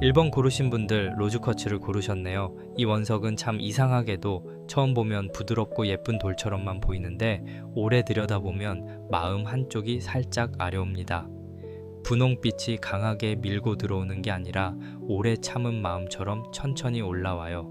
1번 고르신 분들 로즈쿼츠를 고르셨네요. 이 원석은 참 이상하게도 처음 보면 부드럽고 예쁜 돌처럼만 보이는데 오래 들여다보면 마음 한쪽이 살짝 아려옵니다. 분홍빛이 강하게 밀고 들어오는 게 아니라 오래 참은 마음처럼 천천히 올라와요.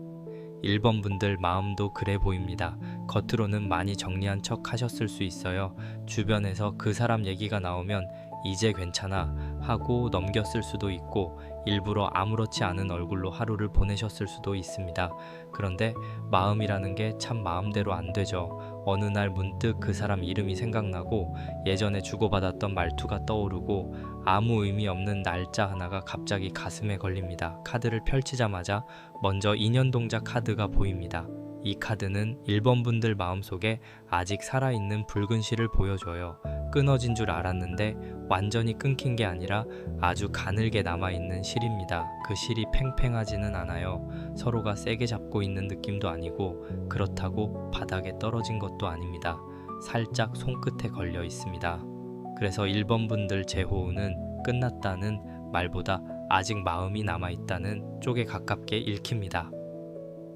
1번 분들 마음도 그래 보입니다. 겉으로는 많이 정리한 척 하셨을 수 있어요. 주변에서 그 사람 얘기가 나오면 이제 괜찮아 하고 넘겼을 수도 있고 일부러 아무렇지 않은 얼굴로 하루를 보내셨을 수도 있습니다. 그런데 마음이라는 게 참 마음대로 안 되죠. 어느 날 문득 그 사람 이름이 생각나고 예전에 주고받았던 말투가 떠오르고 아무 의미 없는 날짜 하나가 갑자기 가슴에 걸립니다. 카드를 펼치자마자 먼저 인연동자 카드가 보입니다. 이 카드는 1번 분들 마음속에 아직 살아있는 붉은 실을 보여줘요. 끊어진 줄 알았는데 완전히 끊긴 게 아니라 아주 가늘게 남아있는 실입니다. 그 실이 팽팽하지는 않아요. 서로가 세게 잡고 있는 느낌도 아니고 그렇다고 바닥에 떨어진 것도 아닙니다. 살짝 손끝에 걸려 있습니다. 그래서 1번 분들 제호우는 끝났다는 말보다 아직 마음이 남아있다는 쪽에 가깝게 읽힙니다.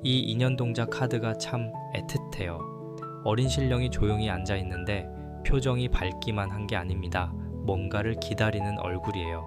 이 인연동자 카드가 참 애틋해요. 어린 신령이 조용히 앉아있는데 표정이 밝기만 한 게 아닙니다. 뭔가를 기다리는 얼굴이에요.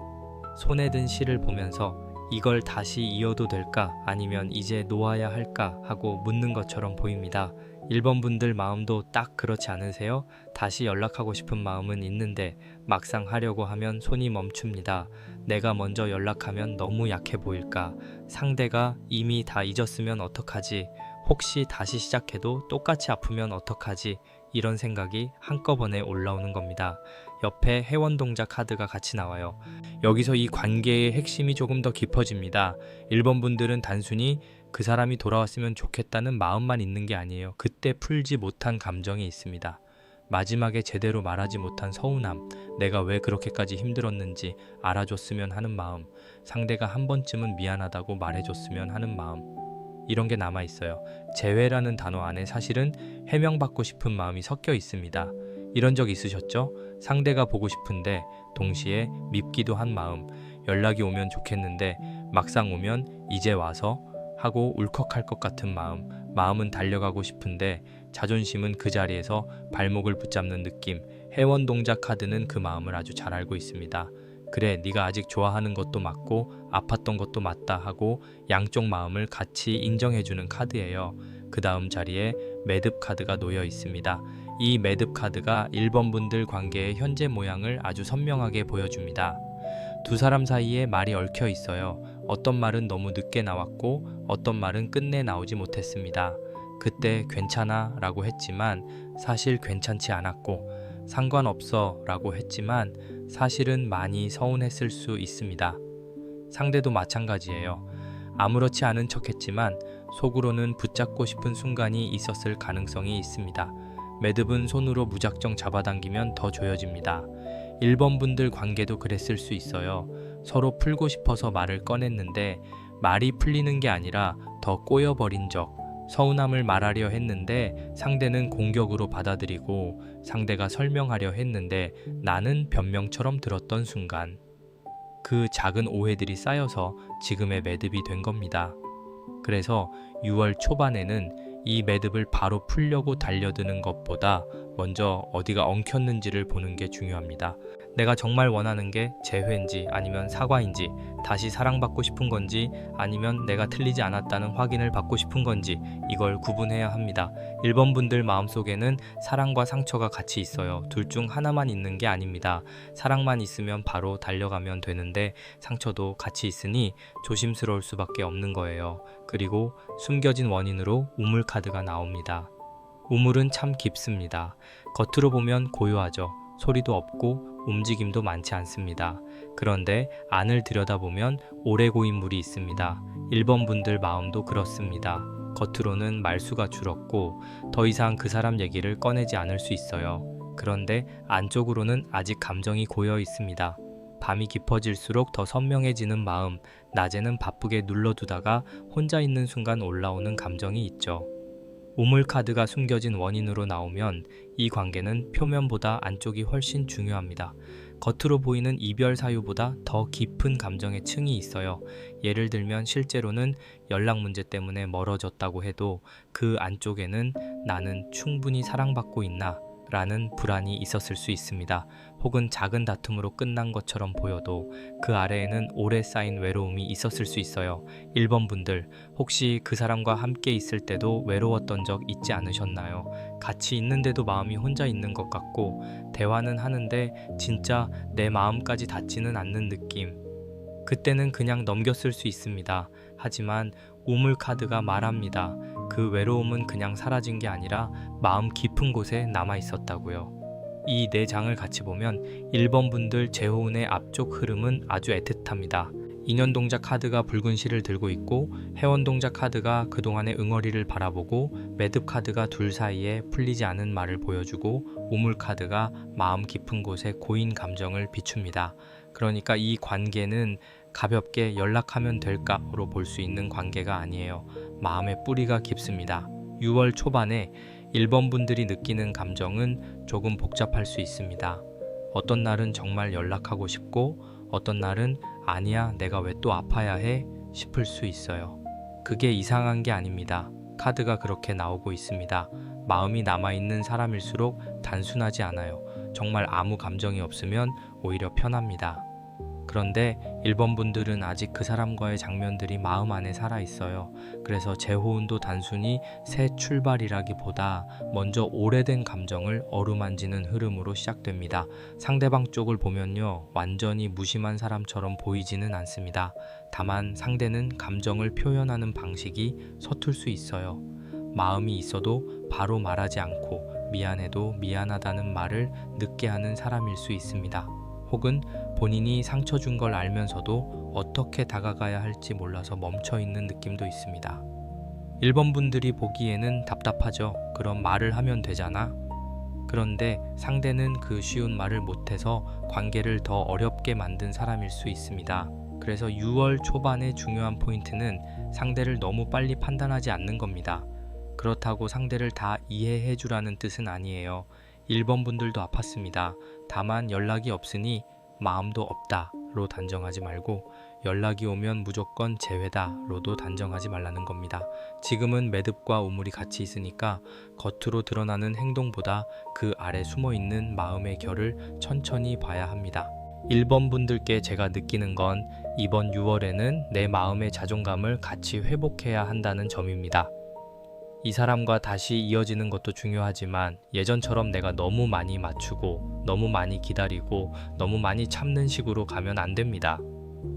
손에 든 실을 보면서 이걸 다시 이어도 될까 아니면 이제 놓아야 할까 하고 묻는 것처럼 보입니다. 1번 분들 마음도 딱 그렇지 않으세요? 다시 연락하고 싶은 마음은 있는데 막상 하려고 하면 손이 멈춥니다. 내가 먼저 연락하면 너무 약해 보일까? 상대가 이미 다 잊었으면 어떡하지? 혹시 다시 시작해도 똑같이 아프면 어떡하지? 이런 생각이 한꺼번에 올라오는 겁니다. 옆에 회원동자 카드가 같이 나와요. 여기서 이 관계의 핵심이 조금 더 깊어집니다. 1번 분들은 단순히 그 사람이 돌아왔으면 좋겠다는 마음만 있는 게 아니에요. 그때 풀지 못한 감정이 있습니다. 마지막에 제대로 말하지 못한 서운함, 내가 왜 그렇게까지 힘들었는지 알아줬으면 하는 마음, 상대가 한 번쯤은 미안하다고 말해줬으면 하는 마음, 이런 게 남아있어요. 재회라는 단어 안에 사실은 해명받고 싶은 마음이 섞여 있습니다. 이런 적 있으셨죠? 상대가 보고 싶은데 동시에 밉기도 한 마음, 연락이 오면 좋겠는데 막상 오면 이제 와서 하고 울컥할 것 같은 마음, 마음은 달려가고 싶은데 자존심은 그 자리에서 발목을 붙잡는 느낌. 회원동자 카드는 그 마음을 아주 잘 알고 있습니다. 그래, 네가 아직 좋아하는 것도 맞고 아팠던 것도 맞다 하고 양쪽 마음을 같이 인정해주는 카드예요. 그 다음 자리에 매듭 카드가 놓여 있습니다. 이 매듭 카드가 1번 분들 관계의 현재 모양을 아주 선명하게 보여줍니다. 두 사람 사이에 말이 얽혀 있어요. 어떤 말은 너무 늦게 나왔고 어떤 말은 끝내 나오지 못했습니다. 그때 괜찮아 라고 했지만 사실 괜찮지 않았고 상관없어 라고 했지만 사실은 많이 서운했을 수 있습니다. 상대도 마찬가지예요. 아무렇지 않은 척 했지만 속으로는 붙잡고 싶은 순간이 있었을 가능성이 있습니다. 매듭은 손으로 무작정 잡아당기면 더 조여집니다. 1번 분들 관계도 그랬을 수 있어요. 서로 풀고 싶어서 말을 꺼냈는데 말이 풀리는 게 아니라 더 꼬여버린 적, 서운함을 말하려 했는데 상대는 공격으로 받아들이고 상대가 설명하려 했는데 나는 변명처럼 들었던 순간, 그 작은 오해들이 쌓여서 지금의 매듭이 된 겁니다. 그래서 6월 초반에는 이 매듭을 바로 풀려고 달려드는 것보다 먼저 어디가 엉켰는지를 보는 게 중요합니다. 내가 정말 원하는 게 재회인지 아니면 사과인지, 다시 사랑받고 싶은 건지 아니면 내가 틀리지 않았다는 확인을 받고 싶은 건지, 이걸 구분해야 합니다. 1번 분들 마음속에는 사랑과 상처가 같이 있어요. 둘 중 하나만 있는 게 아닙니다. 사랑만 있으면 바로 달려가면 되는데 상처도 같이 있으니 조심스러울 수밖에 없는 거예요. 그리고 숨겨진 원인으로 우물 카드가 나옵니다. 우물은 참 깊습니다. 겉으로 보면 고요하죠. 소리도 없고 움직임도 많지 않습니다. 그런데 안을 들여다보면 오래 고인 물이 있습니다. 1번 분들 마음도 그렇습니다. 겉으로는 말수가 줄었고 더 이상 그 사람 얘기를 꺼내지 않을 수 있어요. 그런데 안쪽으로는 아직 감정이 고여 있습니다. 밤이 깊어질수록 더 선명해지는 마음, 낮에는 바쁘게 눌러두다가 혼자 있는 순간 올라오는 감정이 있죠. 우물 카드가 숨겨진 원인으로 나오면 이 관계는 표면보다 안쪽이 훨씬 중요합니다. 겉으로 보이는 이별 사유보다 더 깊은 감정의 층이 있어요. 예를 들면 실제로는 연락 문제 때문에 멀어졌다고 해도 그 안쪽에는 나는 충분히 사랑받고 있나? 라는 불안이 있었을 수 있습니다. 혹은 작은 다툼으로 끝난 것처럼 보여도 그 아래에는 오래 쌓인 외로움이 있었을 수 있어요. 1번 분들, 혹시 그 사람과 함께 있을 때도 외로웠던 적 있지 않으셨나요? 같이 있는데도 마음이 혼자 있는 것 같고, 대화는 하는데 진짜 내 마음까지 닿지는 않는 느낌. 그때는 그냥 넘겼을 수 있습니다. 하지만 우물 카드가 말합니다. 그 외로움은 그냥 사라진 게 아니라 마음 깊은 곳에 남아 있었다고요. 이 네 장을 같이 보면 1번 분들 재호운의 앞쪽 흐름은 아주 애틋합니다. 인연동자 카드가 붉은 실을 들고 있고, 회원동자 카드가 그동안의 응어리를 바라보고, 매듭 카드가 둘 사이에 풀리지 않은 말을 보여주고, 우물 카드가 마음 깊은 곳에 고인 감정을 비춥니다. 그러니까 이 관계는 가볍게 연락하면 될까로 볼 수 있는 관계가 아니에요. 마음의 뿌리가 깊습니다. 6월 초반에 1번 분들이 느끼는 감정은 조금 복잡할 수 있습니다. 어떤 날은 정말 연락하고 싶고, 어떤 날은 아니야, 내가 왜 또 아파야 해? 싶을 수 있어요. 그게 이상한 게 아닙니다. 카드가 그렇게 나오고 있습니다. 마음이 남아있는 사람일수록 단순하지 않아요. 정말 아무 감정이 없으면 오히려 편합니다. 그런데 1번 분들은 아직 그 사람과의 장면들이 마음 안에 살아있어요. 그래서 재호운도 단순히 새 출발이라기보다 먼저 오래된 감정을 어루만지는 흐름으로 시작됩니다. 상대방 쪽을 보면요, 완전히 무심한 사람처럼 보이지는 않습니다. 다만 상대는 감정을 표현하는 방식이 서툴 수 있어요. 마음이 있어도 바로 말하지 않고 미안해도 미안하다는 말을 늦게 하는 사람일 수 있습니다. 혹은 본인이 상처 준 걸 알면서도 어떻게 다가가야 할지 몰라서 멈춰 있는 느낌도 있습니다. 1번 분들이 보기에는 답답하죠. 그럼 말을 하면 되잖아. 그런데 상대는 그 쉬운 말을 못해서 관계를 더 어렵게 만든 사람일 수 있습니다. 그래서 6월 초반의 중요한 포인트는 상대를 너무 빨리 판단하지 않는 겁니다. 그렇다고 상대를 다 이해해 주라는 뜻은 아니에요. 1번 분들도 아팠습니다. 다만 연락이 없으니 마음도 없다로 단정하지 말고, 연락이 오면 무조건 재회다로도 단정하지 말라는 겁니다. 지금은 매듭과 우물이 같이 있으니까 겉으로 드러나는 행동보다 그 아래 숨어있는 마음의 결을 천천히 봐야 합니다. 1번 분들께 제가 느끼는 건 이번 6월에는 내 마음의 자존감을 같이 회복해야 한다는 점입니다. 이 사람과 다시 이어지는 것도 중요하지만 예전처럼 내가 너무 많이 맞추고 너무 많이 기다리고 너무 많이 참는 식으로 가면 안 됩니다.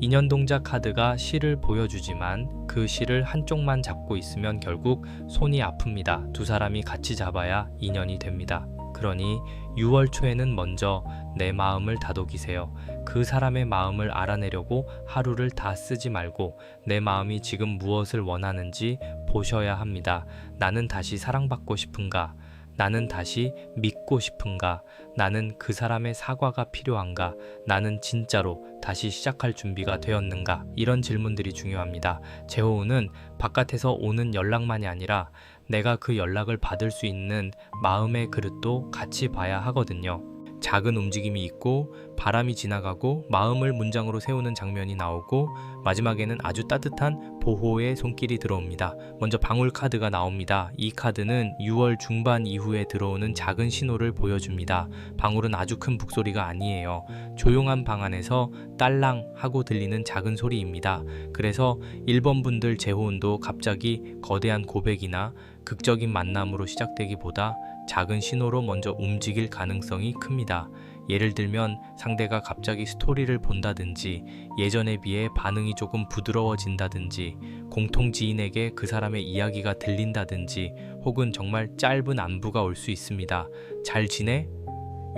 인연동자 카드가 실을 보여주지만 그 실을 한쪽만 잡고 있으면 결국 손이 아픕니다. 두 사람이 같이 잡아야 인연이 됩니다. 그러니 6월 초에는 먼저 내 마음을 다독이세요. 그 사람의 마음을 알아내려고 하루를 다 쓰지 말고 내 마음이 지금 무엇을 원하는지 보셔야 합니다. 나는 다시 사랑받고 싶은가? 나는 다시 믿고 싶은가? 나는 그 사람의 사과가 필요한가? 나는 진짜로 다시 시작할 준비가 되었는가? 이런 질문들이 중요합니다. 재호운은 바깥에서 오는 연락만이 아니라 내가 그 연락을 받을 수 있는 마음의 그릇도 같이 봐야 하거든요. 작은 움직임이 있고 바람이 지나가고 마음을 문장으로 세우는 장면이 나오고 마지막에는 아주 따뜻한 보호의 손길이 들어옵니다. 먼저 방울 카드가 나옵니다. 이 카드는 6월 중반 이후에 들어오는 작은 신호를 보여줍니다. 방울은 아주 큰 북소리가 아니에요. 조용한 방 안에서 딸랑 하고 들리는 작은 소리입니다. 그래서 1번 분들 재호운도 갑자기 거대한 고백이나 극적인 만남으로 시작되기보다 작은 신호로 먼저 움직일 가능성이 큽니다. 예를 들면 상대가 갑자기 스토리를 본다든지, 예전에 비해 반응이 조금 부드러워진다든지, 공통 지인에게 그 사람의 이야기가 들린다든지, 혹은 정말 짧은 안부가 올 수 있습니다. 잘 지내?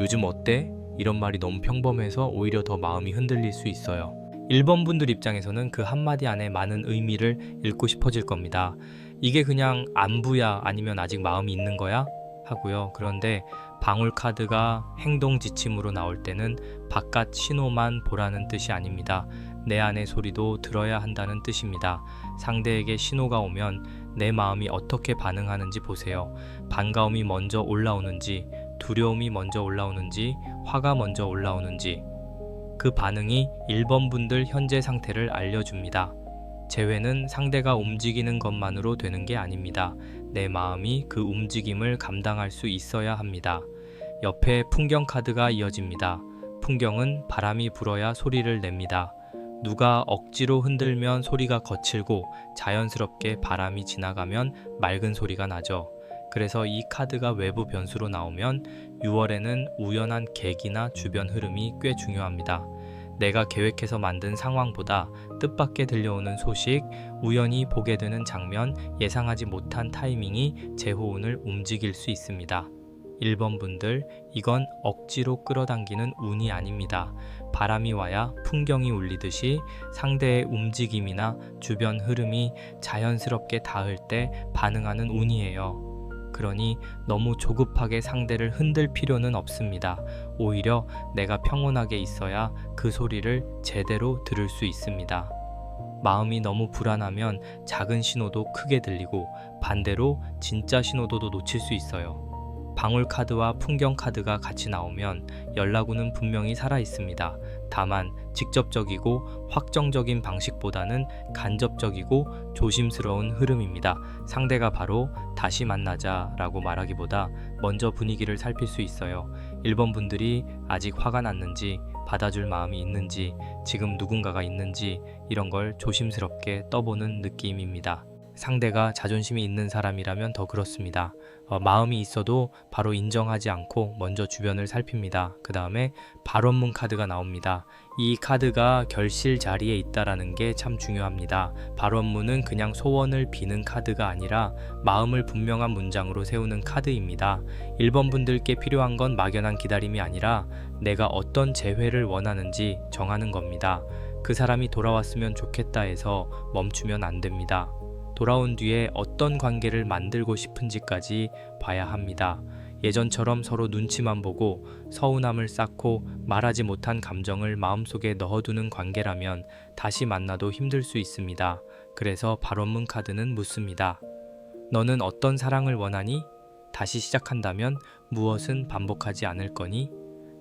요즘 어때? 이런 말이 너무 평범해서 오히려 더 마음이 흔들릴 수 있어요. 1번 분들 입장에서는 그 한마디 안에 많은 의미를 읽고 싶어질 겁니다. 이게 그냥 안부야? 아니면 아직 마음이 있는 거야? 하고요. 그런데 방울 카드가 행동 지침으로 나올 때는 바깥 신호만 보라는 뜻이 아닙니다. 내 안의 소리도 들어야 한다는 뜻입니다. 상대에게 신호가 오면 내 마음이 어떻게 반응하는지 보세요. 반가움이 먼저 올라오는지, 두려움이 먼저 올라오는지, 화가 먼저 올라오는지, 그 반응이 1번 분들 현재 상태를 알려줍니다. 재회는 상대가 움직이는 것만으로 되는 게 아닙니다. 내 마음이 그 움직임을 감당할 수 있어야 합니다. 옆에 풍경 카드가 이어집니다. 풍경은 바람이 불어야 소리를 냅니다. 누가 억지로 흔들면 소리가 거칠고 자연스럽게 바람이 지나가면 맑은 소리가 나죠. 그래서 이 카드가 외부 변수로 나오면 6월에는 우연한 계기나 주변 흐름이 꽤 중요합니다. 내가 계획해서 만든 상황보다 뜻밖의 들려오는 소식, 우연히 보게 되는 장면, 예상하지 못한 타이밍이 제 호운을 움직일 수 있습니다. 1번 분들, 이건 억지로 끌어당기는 운이 아닙니다. 바람이 와야 풍경이 울리듯이 상대의 움직임이나 주변 흐름이 자연스럽게 닿을 때 반응하는 운이에요. 그러니 너무 조급하게 상대를 흔들 필요는 없습니다. 오히려 내가 평온하게 있어야 그 소리를 제대로 들을 수 있습니다. 마음이 너무 불안하면 작은 신호도 크게 들리고 반대로 진짜 신호도 놓칠 수 있어요. 방울 카드와 풍경 카드가 같이 나오면 연락운은 분명히 살아 있습니다. 다만 직접적이고 확정적인 방식보다는 간접적이고 조심스러운 흐름입니다. 상대가 바로 다시 만나자 라고 말하기보다 먼저 분위기를 살필 수 있어요. 1번 분들이 아직 화가 났는지, 받아줄 마음이 있는지, 지금 누군가가 있는지 이런 걸 조심스럽게 떠보는 느낌입니다. 상대가 자존심이 있는 사람이라면 더 그렇습니다. 마음이 있어도 바로 인정하지 않고 먼저 주변을 살핍니다. 그 다음에 발원문 카드가 나옵니다. 이 카드가 결실 자리에 있다라는 게 참 중요합니다. 발원문은 그냥 소원을 비는 카드가 아니라 마음을 분명한 문장으로 세우는 카드입니다. 1번 분들께 필요한 건 막연한 기다림이 아니라 내가 어떤 재회를 원하는지 정하는 겁니다. 그 사람이 돌아왔으면 좋겠다 해서 멈추면 안 됩니다. 돌아온 뒤에 어떤 관계를 만들고 싶은지까지 봐야 합니다. 예전처럼 서로 눈치만 보고 서운함을 쌓고 말하지 못한 감정을 마음속에 넣어두는 관계라면 다시 만나도 힘들 수 있습니다. 그래서 발원문 카드는 묻습니다. 너는 어떤 사랑을 원하니? 다시 시작한다면 무엇은 반복하지 않을 거니?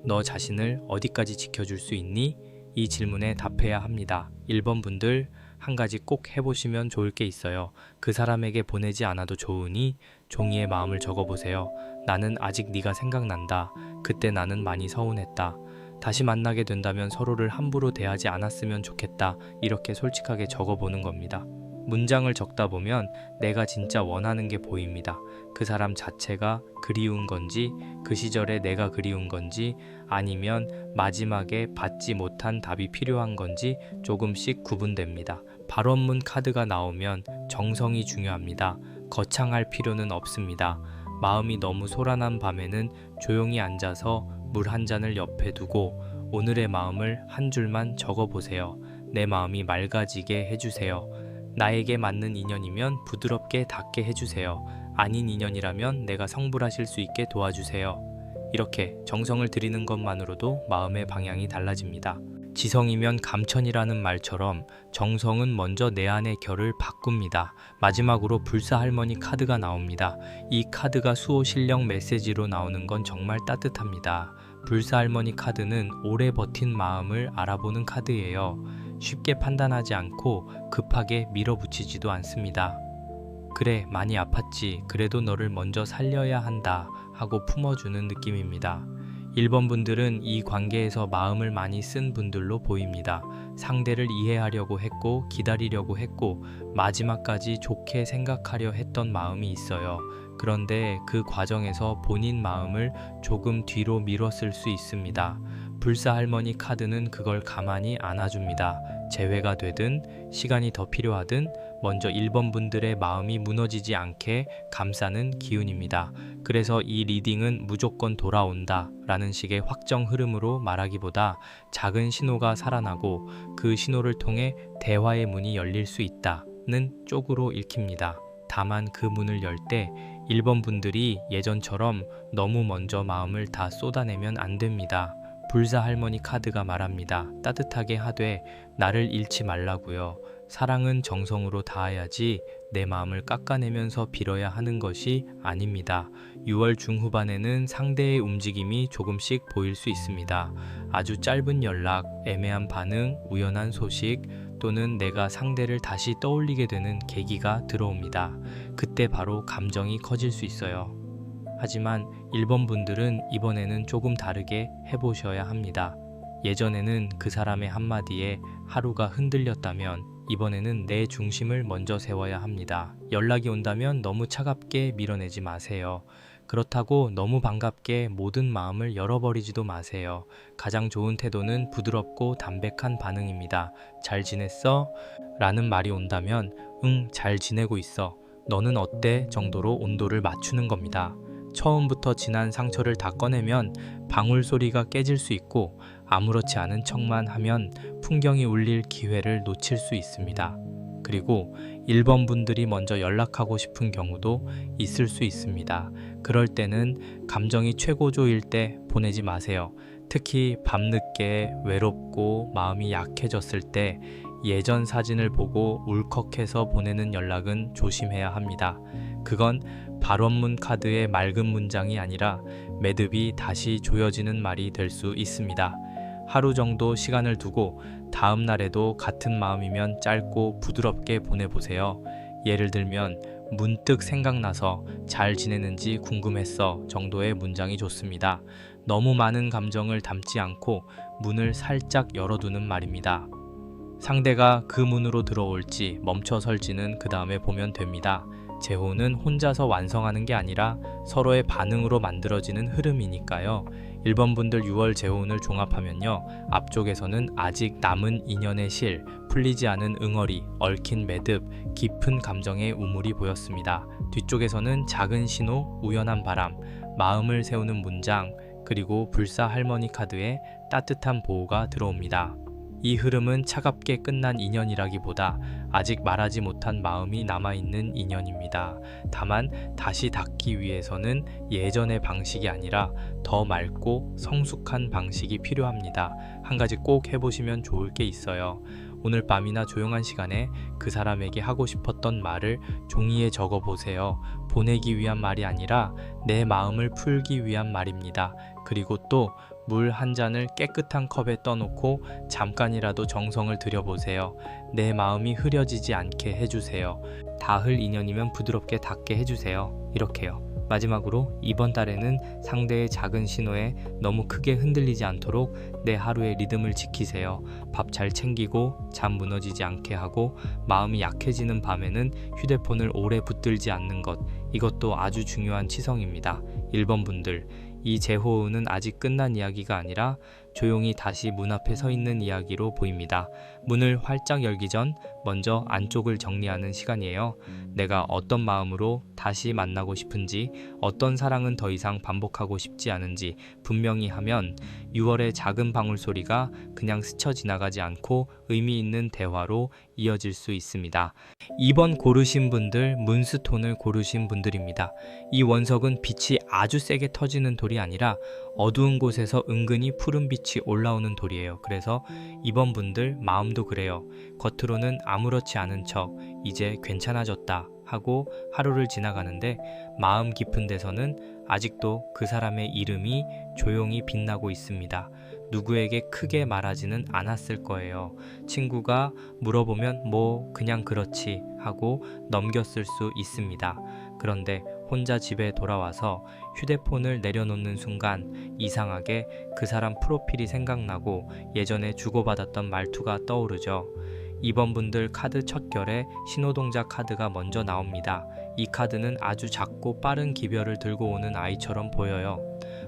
너 자신을 어디까지 지켜줄 수 있니? 이 질문에 답해야 합니다. 1번 분들, 한 가지 꼭 해보시면 좋을 게 있어요. 그 사람에게 보내지 않아도 좋으니 종이에 마음을 적어보세요. 나는 아직 네가 생각난다. 그때 나는 많이 서운했다. 다시 만나게 된다면 서로를 함부로 대하지 않았으면 좋겠다. 이렇게 솔직하게 적어보는 겁니다. 문장을 적다 보면 내가 진짜 원하는 게 보입니다. 그 사람 자체가 그리운 건지, 그 시절에 내가 그리운 건지, 아니면 마지막에 받지 못한 답이 필요한 건지 조금씩 구분됩니다. 발원문 카드가 나오면 정성이 중요합니다. 거창할 필요는 없습니다. 마음이 너무 소란한 밤에는 조용히 앉아서 물 한 잔을 옆에 두고 오늘의 마음을 한 줄만 적어보세요. 내 마음이 맑아지게 해주세요. 나에게 맞는 인연이면 부드럽게 닿게 해주세요. 아닌 인연이라면 내가 성불하실 수 있게 도와주세요. 이렇게 정성을 들이는 것만으로도 마음의 방향이 달라집니다. 지성이면 감천이라는 말처럼 정성은 먼저 내 안의 결을 바꿉니다. 마지막으로 불사할머니 카드가 나옵니다. 이 카드가 수호신령 메시지로 나오는 건 정말 따뜻합니다. 불사할머니 카드는 오래 버틴 마음을 알아보는 카드예요. 쉽게 판단하지 않고 급하게 밀어붙이지도 않습니다. 그래, 많이 아팠지. 그래도 너를 먼저 살려야 한다 하고 품어주는 느낌입니다. 1번 분들은 이 관계에서 마음을 많이 쓴 분들로 보입니다. 상대를 이해하려고 했고 기다리려고 했고 마지막까지 좋게 생각하려 했던 마음이 있어요. 그런데 그 과정에서 본인 마음을 조금 뒤로 밀었을 수 있습니다. 불사할머니 카드는 그걸 가만히 안아줍니다. 재회가 되든 시간이 더 필요하든 먼저 1번 분들의 마음이 무너지지 않게 감싸는 기운입니다. 그래서 이 리딩은 무조건 돌아온다 라는 식의 확정 흐름으로 말하기보다 작은 신호가 살아나고 그 신호를 통해 대화의 문이 열릴 수 있다는 쪽으로 읽힙니다. 다만 그 문을 열 때 1번 분들이 예전처럼 너무 먼저 마음을 다 쏟아내면 안 됩니다. 불사할머니 카드가 말합니다. 따뜻하게 하되 나를 잃지 말라고요. 사랑은 정성으로 다해야지 내 마음을 깎아내면서 빌어야 하는 것이 아닙니다. 6월 중후반에는 상대의 움직임이 조금씩 보일 수 있습니다. 아주 짧은 연락, 애매한 반응, 우연한 소식, 또는 내가 상대를 다시 떠올리게 되는 계기가 들어옵니다. 그때 바로 감정이 커질 수 있어요. 하지만 1번 분들은 이번에는 조금 다르게 해보셔야 합니다. 예전에는 그 사람의 한마디에 하루가 흔들렸다면 이번에는 내 중심을 먼저 세워야 합니다. 연락이 온다면 너무 차갑게 밀어내지 마세요. 그렇다고 너무 반갑게 모든 마음을 열어버리지도 마세요. 가장 좋은 태도는 부드럽고 담백한 반응입니다. 잘 지냈어? 라는 말이 온다면 응, 잘 지내고 있어. 너는 어때? 정도로 온도를 맞추는 겁니다. 처음부터 지난 상처를 다 꺼내면 방울 소리가 깨질 수 있고 아무렇지 않은 척만 하면 풍경이 울릴 기회를 놓칠 수 있습니다. 그리고 1번 분들이 먼저 연락하고 싶은 경우도 있을 수 있습니다. 그럴 때는 감정이 최고조일 때 보내지 마세요. 특히 밤늦게 외롭고 마음이 약해졌을 때 예전 사진을 보고 울컥해서 보내는 연락은 조심해야 합니다. 그건 발원문 카드의 맑은 문장이 아니라 매듭이 다시 조여지는 말이 될 수 있습니다. 하루 정도 시간을 두고 다음 날에도 같은 마음이면 짧고 부드럽게 보내보세요. 예를 들면 문득 생각나서 잘 지내는지 궁금했어 정도의 문장이 좋습니다. 너무 많은 감정을 담지 않고 문을 살짝 열어두는 말입니다. 상대가 그 문으로 들어올지 멈춰설지는 그 다음에 보면 됩니다. 재혼은 혼자서 완성하는 게 아니라 서로의 반응으로 만들어지는 흐름이니까요. 1번 분들 6월 재혼을 종합하면요. 앞쪽에서는 아직 남은 인연의 실, 풀리지 않은 응어리, 얽힌 매듭, 깊은 감정의 우물이 보였습니다. 뒤쪽에서는 작은 신호, 우연한 바람, 마음을 세우는 문장, 그리고 불사 할머니 카드에 따뜻한 보호가 들어옵니다. 이 흐름은 차갑게 끝난 인연이라기보다 아직 말하지 못한 마음이 남아있는 인연입니다. 다만 다시 닿기 위해서는 예전의 방식이 아니라 더 맑고 성숙한 방식이 필요합니다. 한 가지 꼭 해보시면 좋을 게 있어요. 오늘 밤이나 조용한 시간에 그 사람에게 하고 싶었던 말을 종이에 적어 보세요. 보내기 위한 말이 아니라 내 마음을 풀기 위한 말입니다. 그리고 또 물 한 잔을 깨끗한 컵에 떠놓고 잠깐이라도 정성을 들여보세요. 내 마음이 흐려지지 않게 해주세요. 닿을 인연이면 부드럽게 닿게 해주세요. 이렇게요. 마지막으로 이번 달에는 상대의 작은 신호에 너무 크게 흔들리지 않도록 내 하루의 리듬을 지키세요. 밥 잘 챙기고 잠 무너지지 않게 하고 마음이 약해지는 밤에는 휴대폰을 오래 붙들지 않는 것, 이것도 아주 중요한 치성입니다. 1번 분들, 이 재호흡은 아직 끝난 이야기가 아니라 조용히 다시 문 앞에 서 있는 이야기로 보입니다. 문을 활짝 열기 전 먼저 안쪽을 정리하는 시간이에요. 내가 어떤 마음으로 다시 만나고 싶은지, 어떤 사랑은 더 이상 반복하고 싶지 않은지 분명히 하면 6월의 작은 방울 소리가 그냥 스쳐 지나가지 않고 의미 있는 대화로 이어질 수 있습니다. 2번 고르신 분들, 문스톤을 고르신 분들입니다. 이 원석은 빛이 아주 세게 터지는 돌이 아니라 어두운 곳에서 은근히 푸른 빛이 올라오는 돌이에요. 그래서 2번 분들 마음도 그래요. 겉으로는 아무렇지 않은 척 이제 괜찮아졌다 하고 하루를 지나가는데 마음 깊은 데서는 아직도 그 사람의 이름이 조용히 빛나고 있습니다. 누구에게 크게 말하지는 않았을 거예요. 친구가 물어보면 뭐 그냥 그렇지 하고 넘겼을 수 있습니다. 그런데 혼자 집에 돌아와서 휴대폰을 내려놓는 순간 이상하게 그 사람 프로필이 생각나고 예전에 주고받았던 말투가 떠오르죠. 2번 분들 카드 첫 결에 신호동작 카드가 먼저 나옵니다. 이 카드는 아주 작고 빠른 기별을 들고 오는 아이처럼 보여요.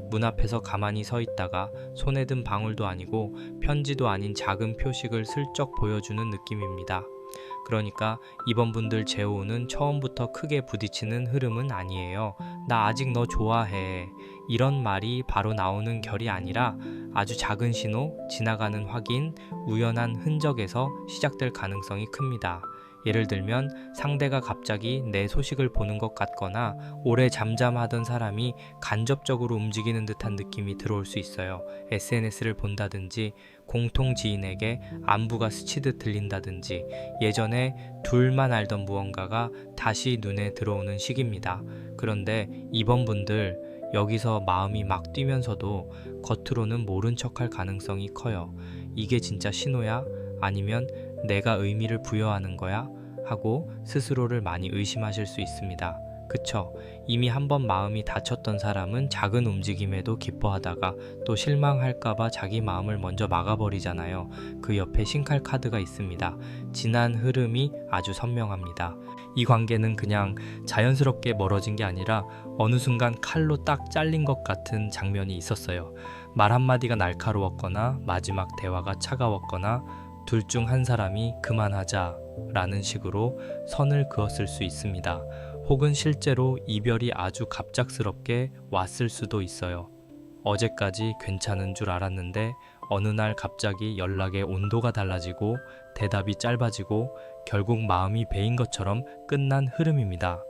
문 앞에서 가만히 서 있다가 손에 든 방울도 아니고 편지도 아닌 작은 표식을 슬쩍 보여주는 느낌입니다. 그러니까 2번 분들 재호는 처음부터 크게 부딪히는 흐름은 아니에요. 나 아직 너 좋아해. 이런 말이 바로 나오는 결이 아니라 아주 작은 신호, 지나가는 확인, 우연한 흔적에서 시작될 가능성이 큽니다. 예를 들면 상대가 갑자기 내 소식을 보는 것 같거나 오래 잠잠하던 사람이 간접적으로 움직이는 듯한 느낌이 들어올 수 있어요. SNS를 본다든지 공통 지인에게 안부가 스치듯 들린다든지 예전에 둘만 알던 무언가가 다시 눈에 들어오는 시기입니다. 그런데 이번 분들 여기서 마음이 막 뛰면서도 겉으로는 모른 척할 가능성이 커요. 이게 진짜 신호야? 아니면 내가 의미를 부여하는 거야? 하고 스스로를 많이 의심하실 수 있습니다. 그쵸? 이미 한번 마음이 다쳤던 사람은 작은 움직임에도 기뻐하다가 또 실망할까봐 자기 마음을 먼저 막아버리잖아요. 그 옆에 신칼 카드가 있습니다. 지난 흐름이 아주 선명합니다. 이 관계는 그냥 자연스럽게 멀어진 게 아니라 어느 순간 칼로 딱 잘린 것 같은 장면이 있었어요. 말 한마디가 날카로웠거나 마지막 대화가 차가웠거나 둘 중 한 사람이 그만하자 라는 식으로 선을 그었을 수 있습니다. 혹은 실제로 이별이 아주 갑작스럽게 왔을 수도 있어요. 어제까지 괜찮은 줄 알았는데 어느 날 갑자기 연락의 온도가 달라지고 대답이 짧아지고 결국 마음이 베인 것처럼 끝난 흐름입니다.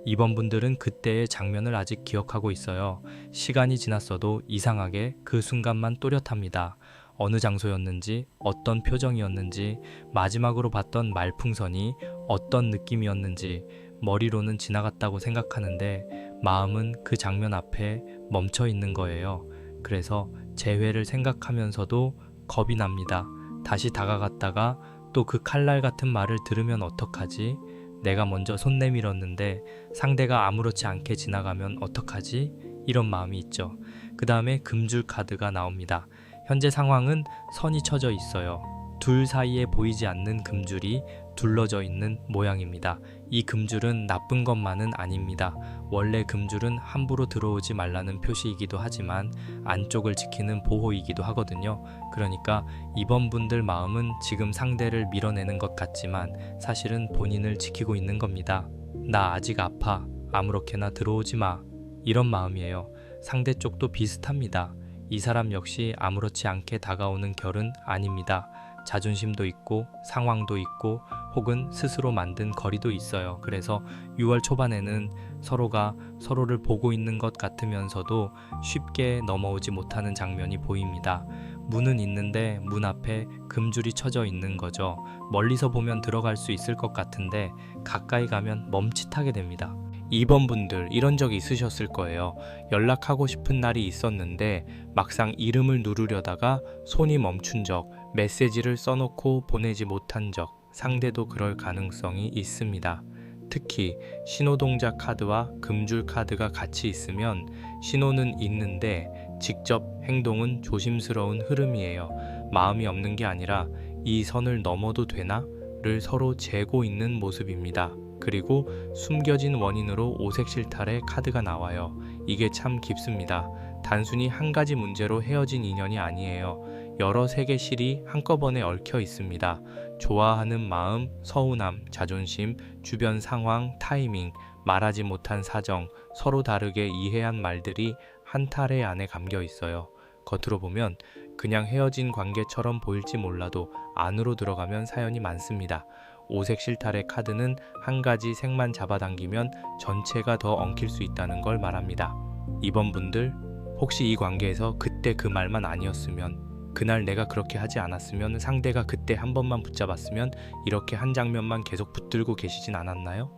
이번 분들은 그때의 장면을 아직 기억하고 있어요. 시간이 지났어도 이상하게 그 순간만 또렷합니다. 어느 장소였는지, 어떤 표정이었는지, 마지막으로 봤던 말풍선이 어떤 느낌이었는지 머리로는 지나갔다고 생각하는데 마음은 그 장면 앞에 멈춰 있는 거예요. 그래서 재회를 생각하면서도 겁이 납니다. 다시 다가갔다가 또 그 칼날 같은 말을 들으면 어떡하지? 내가 먼저 손 내밀었는데 상대가 아무렇지 않게 지나가면 어떡하지? 이런 마음이 있죠. 그 다음에 금줄 카드가 나옵니다. 현재 상황은 선이 쳐져 있어요. 둘 사이에 보이지 않는 금줄이 둘러져 있는 모양입니다. 이 금줄은 나쁜 것만은 아닙니다. 원래 금줄은 함부로 들어오지 말라는 표시이기도 하지만 안쪽을 지키는 보호이기도 하거든요. 그러니까 이번 분들 마음은 지금 상대를 밀어내는 것 같지만 사실은 본인을 지키고 있는 겁니다. 나 아직 아파. 아무렇게나 들어오지 마. 이런 마음이에요. 상대 쪽도 비슷합니다. 이 사람 역시 아무렇지 않게 다가오는 결은 아닙니다. 자존심도 있고 상황도 있고 혹은 스스로 만든 거리도 있어요. 그래서 6월 초반에는 서로가 서로를 보고 있는 것 같으면서도 쉽게 넘어오지 못하는 장면이 보입니다. 문은 있는데 문 앞에 금줄이 쳐져 있는 거죠. 멀리서 보면 들어갈 수 있을 것 같은데 가까이 가면 멈칫하게 됩니다. 2번 분들 이런 적 있으셨을 거예요. 연락하고 싶은 날이 있었는데 막상 이름을 누르려다가 손이 멈춘 적, 메시지를 써놓고 보내지 못한 적, 상대도 그럴 가능성이 있습니다. 특히 신호동작 카드와 금줄 카드가 같이 있으면 신호는 있는데 직접 행동은 조심스러운 흐름이에요. 마음이 없는 게 아니라 이 선을 넘어도 되나? 를 서로 재고 있는 모습입니다. 그리고 숨겨진 원인으로 오색 실타래 카드가 나와요. 이게 참 깊습니다. 단순히 한 가지 문제로 헤어진 인연이 아니에요. 여러 색의 실이 한꺼번에 얽혀 있습니다. 좋아하는 마음, 서운함, 자존심, 주변 상황, 타이밍, 말하지 못한 사정, 서로 다르게 이해한 말들이 한 타래 안에 감겨 있어요. 겉으로 보면 그냥 헤어진 관계처럼 보일지 몰라도 안으로 들어가면 사연이 많습니다. 오색 실타래 카드는 한 가지 색만 잡아당기면 전체가 더 엉킬 수 있다는 걸 말합니다. 이번 분들 혹시 이 관계에서 그때 그 말만 아니었으면, 그날 내가 그렇게 하지 않았으면, 상대가 그때 한 번만 붙잡았으면 이렇게 한 장면만 계속 붙들고 계시진 않았나요?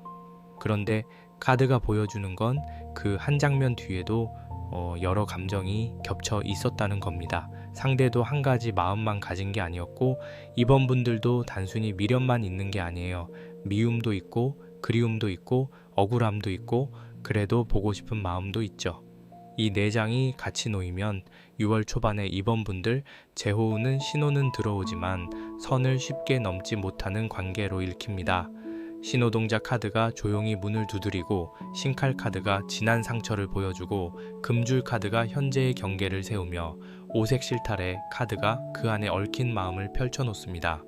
그런데 카드가 보여주는 건 그 한 장면 뒤에도 여러 감정이 겹쳐 있었다는 겁니다. 상대도 한 가지 마음만 가진 게 아니었고 이번 분들도 단순히 미련만 있는 게 아니에요. 미움도 있고 그리움도 있고 억울함도 있고 그래도 보고 싶은 마음도 있죠. 이 네 장이 같이 놓이면 6월 초반에 이번 분들 제호우는 신호는 들어오지만 선을 쉽게 넘지 못하는 관계로 읽힙니다. 신호동작 카드가 조용히 문을 두드리고 신칼 카드가 지난 상처를 보여주고 금줄 카드가 현재의 경계를 세우며 오색 실타래 카드가 그 안에 얽힌 마음을 펼쳐놓습니다.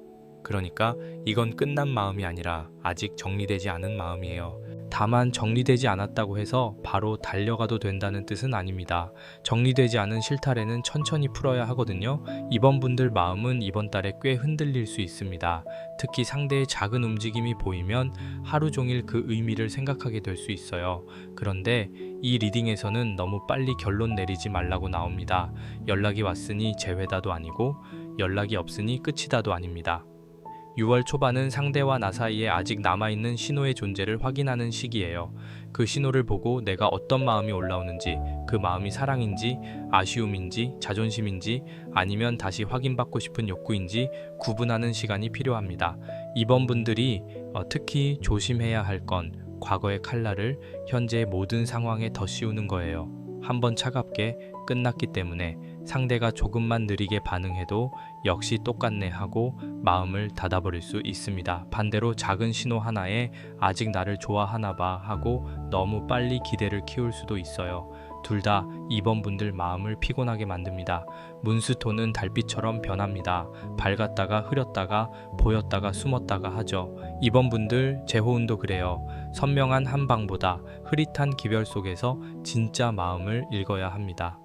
그러니까 이건 끝난 마음이 아니라 아직 정리되지 않은 마음이에요. 다만 정리되지 않았다고 해서 바로 달려가도 된다는 뜻은 아닙니다. 정리되지 않은 실타래는 천천히 풀어야 하거든요. 이번 분들 마음은 이번 달에 꽤 흔들릴 수 있습니다. 특히 상대의 작은 움직임이 보이면 하루 종일 그 의미를 생각하게 될 수 있어요. 그런데 이 리딩에서는 너무 빨리 결론 내리지 말라고 나옵니다. 연락이 왔으니 재회다도 아니고 연락이 없으니 끝이다도 아닙니다. 6월 초반은 상대와 나 사이에 아직 남아있는 신호의 존재를 확인하는 시기예요. 그 신호를 보고 내가 어떤 마음이 올라오는지, 그 마음이 사랑인지, 아쉬움인지, 자존심인지, 아니면 다시 확인받고 싶은 욕구인지 구분하는 시간이 필요합니다. 이번 분들이 특히 조심해야 할 건 과거의 칼날을 현재의 모든 상황에 더 씌우는 거예요. 한번 차갑게 끝났기 때문에 상대가 조금만 느리게 반응해도 역시 똑같네 하고 마음을 닫아버릴 수 있습니다. 반대로 작은 신호 하나에 아직 나를 좋아하나 봐 하고 너무 빨리 기대를 키울 수도 있어요. 둘 다 이번 분들 마음을 피곤하게 만듭니다. 문스톤은 달빛처럼 변합니다. 밝았다가 흐렸다가 보였다가 숨었다가 하죠. 이번 분들 재호운도 그래요. 선명한 한 방보다 흐릿한 기별 속에서 진짜 마음을 읽어야 합니다.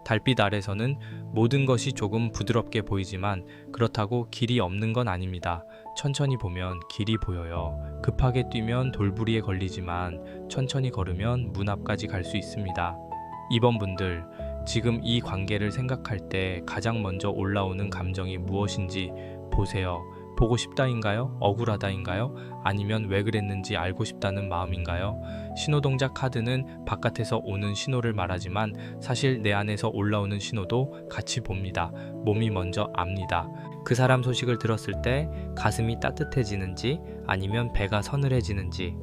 달빛 아래서는 모든 것이 조금 부드럽게 보이지만 그렇다고 길이 없는 건 아닙니다. 천천히 보면 길이 보여요. 급하게 뛰면 돌부리에 걸리지만 천천히 걸으면 문 앞까지 갈 수 있습니다. 이번 분들, 지금 이 관계를 생각할 때 가장 먼저 올라오는 감정이 무엇인지 보세요. 보고 싶다인가요? 억울하다인가요? 아니면 왜 그랬는지 알고 싶다는 마음인가요? 신호동작 카드는 바깥에서 오는 신호를 말하지만 사실 내 안에서 올라오는 신호도 같이 봅니다. 몸이 먼저 압니다. 그 사람 소식을 들었을 때 가슴이 따뜻해지는지 아니면 배가 서늘해지는지.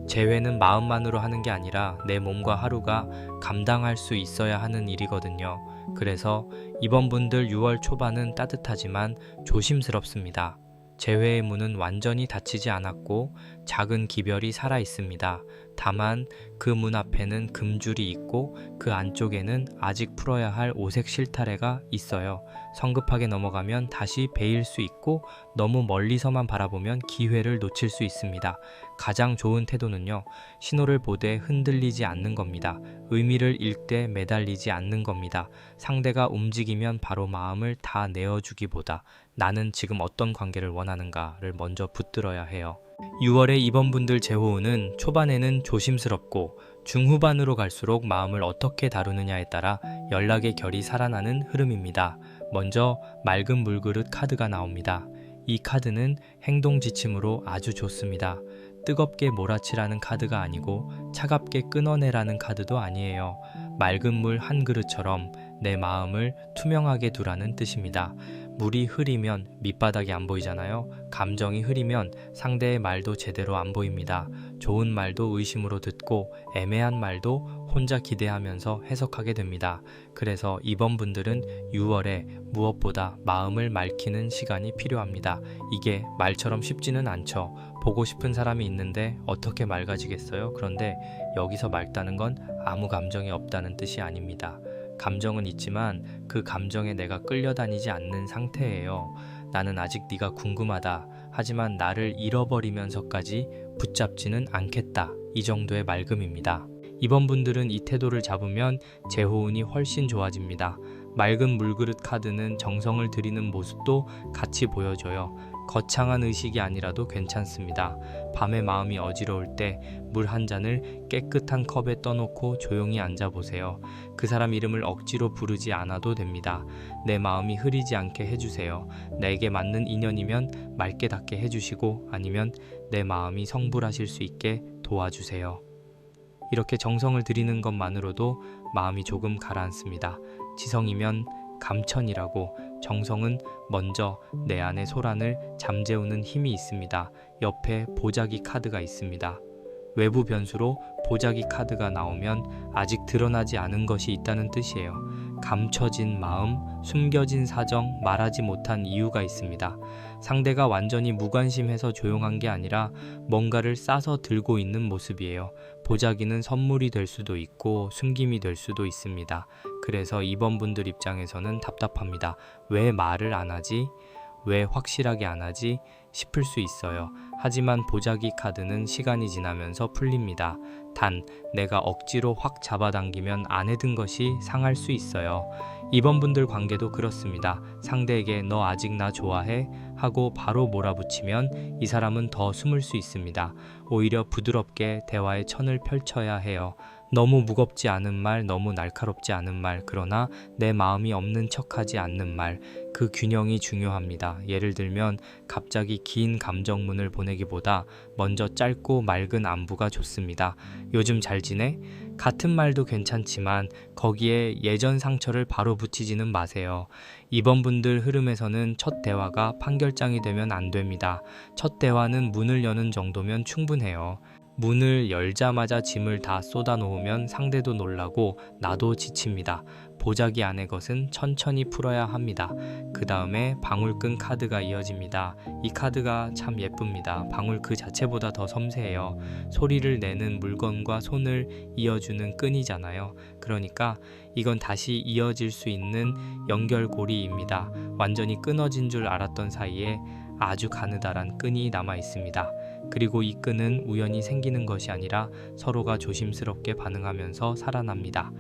재회는 마음만으로 하는 게 아니라 내 몸과 하루가 감당할 수 있어야 하는 일이거든요. 그래서 이번 분들 6월 초반은 따뜻하지만 조심스럽습니다. 재회의 문은 완전히 닫히지 않았고 작은 기별이 살아 있습니다. 다만 그 문 앞에는 금줄이 있고 그 안쪽에는 아직 풀어야 할 오색 실타래가 있어요. 성급하게 넘어가면 다시 베일 수 있고 너무 멀리서만 바라보면 기회를 놓칠 수 있습니다. 가장 좋은 태도는요, 신호를 보되 흔들리지 않는 겁니다. 의미를 읽되 매달리지 않는 겁니다. 상대가 움직이면 바로 마음을 다 내어주기보다 나는 지금 어떤 관계를 원하는가를 먼저 붙들어야 해요. 6월에 이번 분들 재호운은 초반에는 조심스럽고 중후반으로 갈수록 마음을 어떻게 다루느냐에 따라 연락의 결이 살아나는 흐름입니다. 먼저 맑은 물그릇 카드가 나옵니다. 이 카드는 행동 지침으로 아주 좋습니다. 뜨겁게 몰아치라는 카드가 아니고 차갑게 끊어내라는 카드도 아니에요. 맑은 물 한 그릇처럼 내 마음을 투명하게 두라는 뜻입니다. 물이 흐리면 밑바닥이 안 보이잖아요. 감정이 흐리면 상대의 말도 제대로 안 보입니다. 좋은 말도 의심으로 듣고 애매한 말도 혼자 기대하면서 해석하게 됩니다. 그래서 이번 분들은 6월에 무엇보다 마음을 맑히는 시간이 필요합니다. 이게 말처럼 쉽지는 않죠. 보고 싶은 사람이 있는데 어떻게 맑아지겠어요? 그런데 여기서 맑다는 건 아무 감정이 없다는 뜻이 아닙니다. 감정은 있지만 그 감정에 내가 끌려다니지 않는 상태예요. 나는 아직 네가 궁금하다. 하지만 나를 잃어버리면서까지 붙잡지는 않겠다. 이 정도의 맑음입니다. 이번 분들은 이 태도를 잡으면 재호운이 훨씬 좋아집니다. 맑은 물그릇 카드는 정성을 들이는 모습도 같이 보여줘요. 거창한 의식이 아니라도 괜찮습니다. 밤에 마음이 어지러울 때 물 한 잔을 깨끗한 컵에 떠놓고 조용히 앉아보세요. 그 사람 이름을 억지로 부르지 않아도 됩니다. 내 마음이 흐리지 않게 해주세요. 내게 맞는 인연이면 맑게 닿게 해주시고 아니면 내 마음이 성불하실 수 있게 도와주세요. 이렇게 정성을 들이는 것만으로도 마음이 조금 가라앉습니다. 지성이면 감천이라고 정성은 먼저 내 안의 소란을 잠재우는 힘이 있습니다. 옆에 보자기 카드가 있습니다. 외부 변수로 보자기 카드가 나오면 아직 드러나지 않은 것이 있다는 뜻이에요. 감춰진 마음, 숨겨진 사정, 말하지 못한 이유가 있습니다. 상대가 완전히 무관심해서 조용한 게 아니라 뭔가를 싸서 들고 있는 모습이에요. 보자기는 선물이 될 수도 있고 숨김이 될 수도 있습니다. 그래서 이번 분들 입장에서는 답답합니다. 왜 말을 안 하지? 왜 확실하게 안 하지 싶을 수 있어요. 하지만 보자기 카드는 시간이 지나면서 풀립니다. 단, 내가 억지로 확 잡아당기면 안에 든 것이 상할 수 있어요. 이번 분들 관계도 그렇습니다. 상대에게 너 아직 나 좋아해? 하고 바로 몰아붙이면 이 사람은 더 숨을 수 있습니다. 오히려 부드럽게 대화의 천을 펼쳐야 해요. 너무 무겁지 않은 말, 너무 날카롭지 않은 말, 그러나 내 마음이 없는 척하지 않는 말, 그 균형이 중요합니다. 예를 들면 갑자기 긴 감정문을 보내기보다 먼저 짧고 맑은 안부가 좋습니다. 요즘 잘 지내? 같은 말도 괜찮지만 거기에 예전 상처를 바로 붙이지는 마세요. 이번 분들 흐름에서는 첫 대화가 판결장이 되면 안 됩니다. 첫 대화는 문을 여는 정도면 충분해요. 문을 열자마자 짐을 다 쏟아놓으면 상대도 놀라고 나도 지칩니다. 보자기 안의 것은 천천히 풀어야 합니다. 그 다음에 방울끈 카드가 이어집니다. 이 카드가 참 예쁩니다. 방울 그 자체보다 더 섬세해요. 소리를 내는 물건과 손을 이어주는 끈이잖아요. 그러니까 이건 다시 이어질 수 있는 연결고리입니다. 완전히 끊어진 줄 알았던 사이에 아주 가느다란 끈이 남아 있습니다. 그리고 이 끈은 우연히 생기는 것이 아니라 서로가 조심스럽게 반응하면서 살아납니다.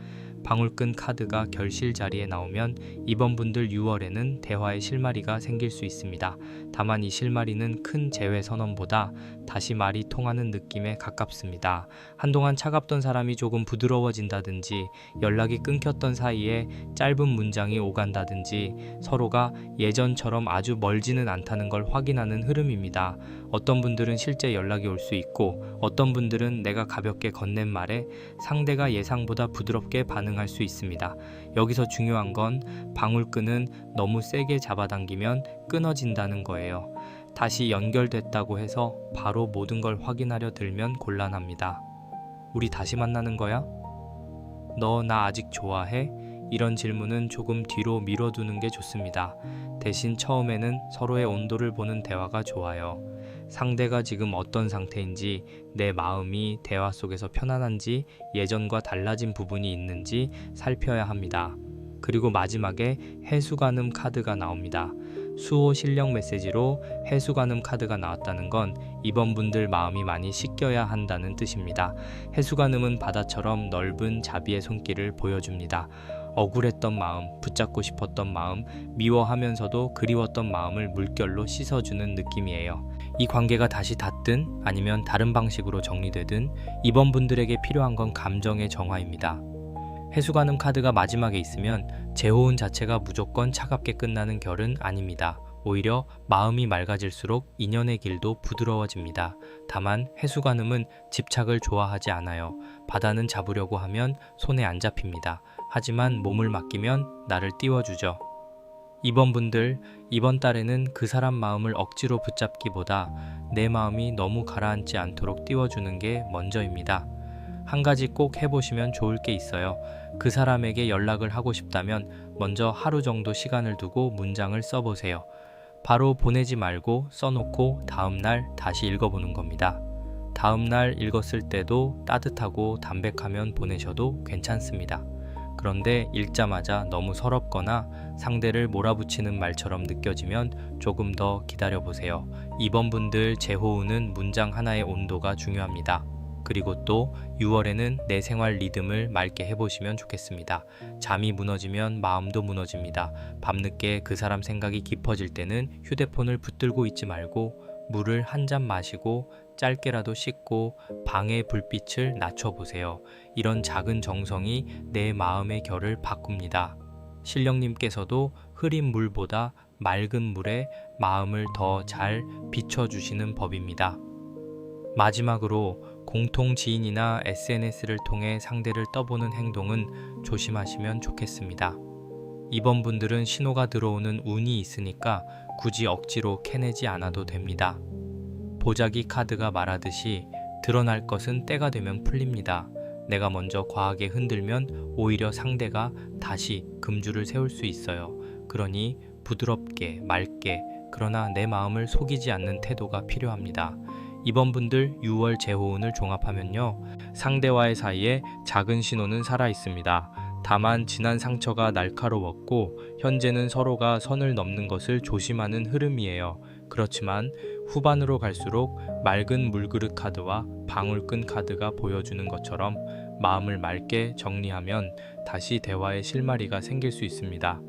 방울끈 카드가 결실 자리에 나오면 이번 분들 6월에는 대화의 실마리가 생길 수 있습니다. 다만 이 실마리는 큰 재회 선언보다 다시 말이 통하는 느낌에 가깝습니다. 한동안 차갑던 사람이 조금 부드러워진다든지, 연락이 끊겼던 사이에 짧은 문장이 오간다든지, 서로가 예전처럼 아주 멀지는 않다는 걸 확인하는 흐름입니다. 어떤 분들은 실제 연락이 올 수 있고, 어떤 분들은 내가 가볍게 건넨 말에 상대가 예상보다 부드럽게 반응할 수 있습니다. 여기서 중요한 건 방울끈은 너무 세게 잡아당기면 끊어진다는 거예요. 다시 연결됐다고 해서 바로 모든 걸 확인하려 들면 곤란합니다. 우리 다시 만나는 거야? 너 나 아직 좋아해? 이런 질문은 조금 뒤로 미뤄두는 게 좋습니다. 대신 처음에는 서로의 온도를 보는 대화가 좋아요. 상대가 지금 어떤 상태인지, 내 마음이 대화 속에서 편안한지, 예전과 달라진 부분이 있는지 살펴야 합니다. 그리고 마지막에 해수관음 카드가 나옵니다. 수호 실력 메시지로 해수관음 카드가 나왔다는 건 이번 분들 마음이 많이 씻겨야 한다는 뜻입니다. 해수관음은 바다처럼 넓은 자비의 손길을 보여줍니다. 억울했던 마음, 붙잡고 싶었던 마음, 미워하면서도 그리웠던 마음을 물결로 씻어주는 느낌이에요. 이 관계가 다시 닿든 아니면 다른 방식으로 정리되든 이번 분들에게 필요한 건 감정의 정화입니다. 해수관음 카드가 마지막에 있으면 재호운 자체가 무조건 차갑게 끝나는 결은 아닙니다. 오히려 마음이 맑아질수록 인연의 길도 부드러워집니다. 다만 해수관음은 집착을 좋아하지 않아요. 바다는 잡으려고 하면 손에 안 잡힙니다. 하지만 몸을 맡기면 나를 띄워주죠. 이번 분들, 이번 달에는 그 사람 마음을 억지로 붙잡기보다 내 마음이 너무 가라앉지 않도록 띄워주는 게 먼저입니다. 한 가지 꼭 해보시면 좋을 게 있어요. 그 사람에게 연락을 하고 싶다면 먼저 하루 정도 시간을 두고 문장을 써보세요. 바로 보내지 말고 써놓고 다음날 다시 읽어보는 겁니다. 다음날 읽었을 때도 따뜻하고 담백하면 보내셔도 괜찮습니다. 그런데 읽자마자 너무 서럽거나 상대를 몰아붙이는 말처럼 느껴지면 조금 더 기다려보세요. 이번 분들 재호우는 문장 하나의 온도가 중요합니다. 그리고 또 6월에는 내 생활 리듬을 맑게 해보시면 좋겠습니다. 잠이 무너지면 마음도 무너집니다. 밤늦게 그 사람 생각이 깊어질 때는 휴대폰을 붙들고 있지 말고 물을 한 잔 마시고 짧게라도 씻고 방의 불빛을 낮춰보세요. 이런 작은 정성이 내 마음의 결을 바꿉니다. 신령님께서도 흐린 물보다 맑은 물에 마음을 더 잘 비춰주시는 법입니다. 마지막으로 공통 지인이나 SNS를 통해 상대를 떠보는 행동은 조심하시면 좋겠습니다. 이번 분들은 신호가 들어오는 운이 있으니까 굳이 억지로 캐내지 않아도 됩니다. 보자기 카드가 말하듯이 드러날 것은 때가 되면 풀립니다. 내가 먼저 과하게 흔들면 오히려 상대가 다시 금줄을 세울 수 있어요. 그러니 부드럽게, 맑게, 그러나 내 마음을 속이지 않는 태도가 필요합니다. 이번 분들 6월 재호운을 종합하면요, 상대와의 사이에 작은 신호는 살아 있습니다. 다만 지난 상처가 날카로웠고 현재는 서로가 선을 넘는 것을 조심하는 흐름이에요. 그렇지만 후반으로 갈수록 맑은 물그릇 카드와 방울끈 카드가 보여주는 것처럼 마음을 맑게 정리하면 다시 대화의 실마리가 생길 수 있습니다.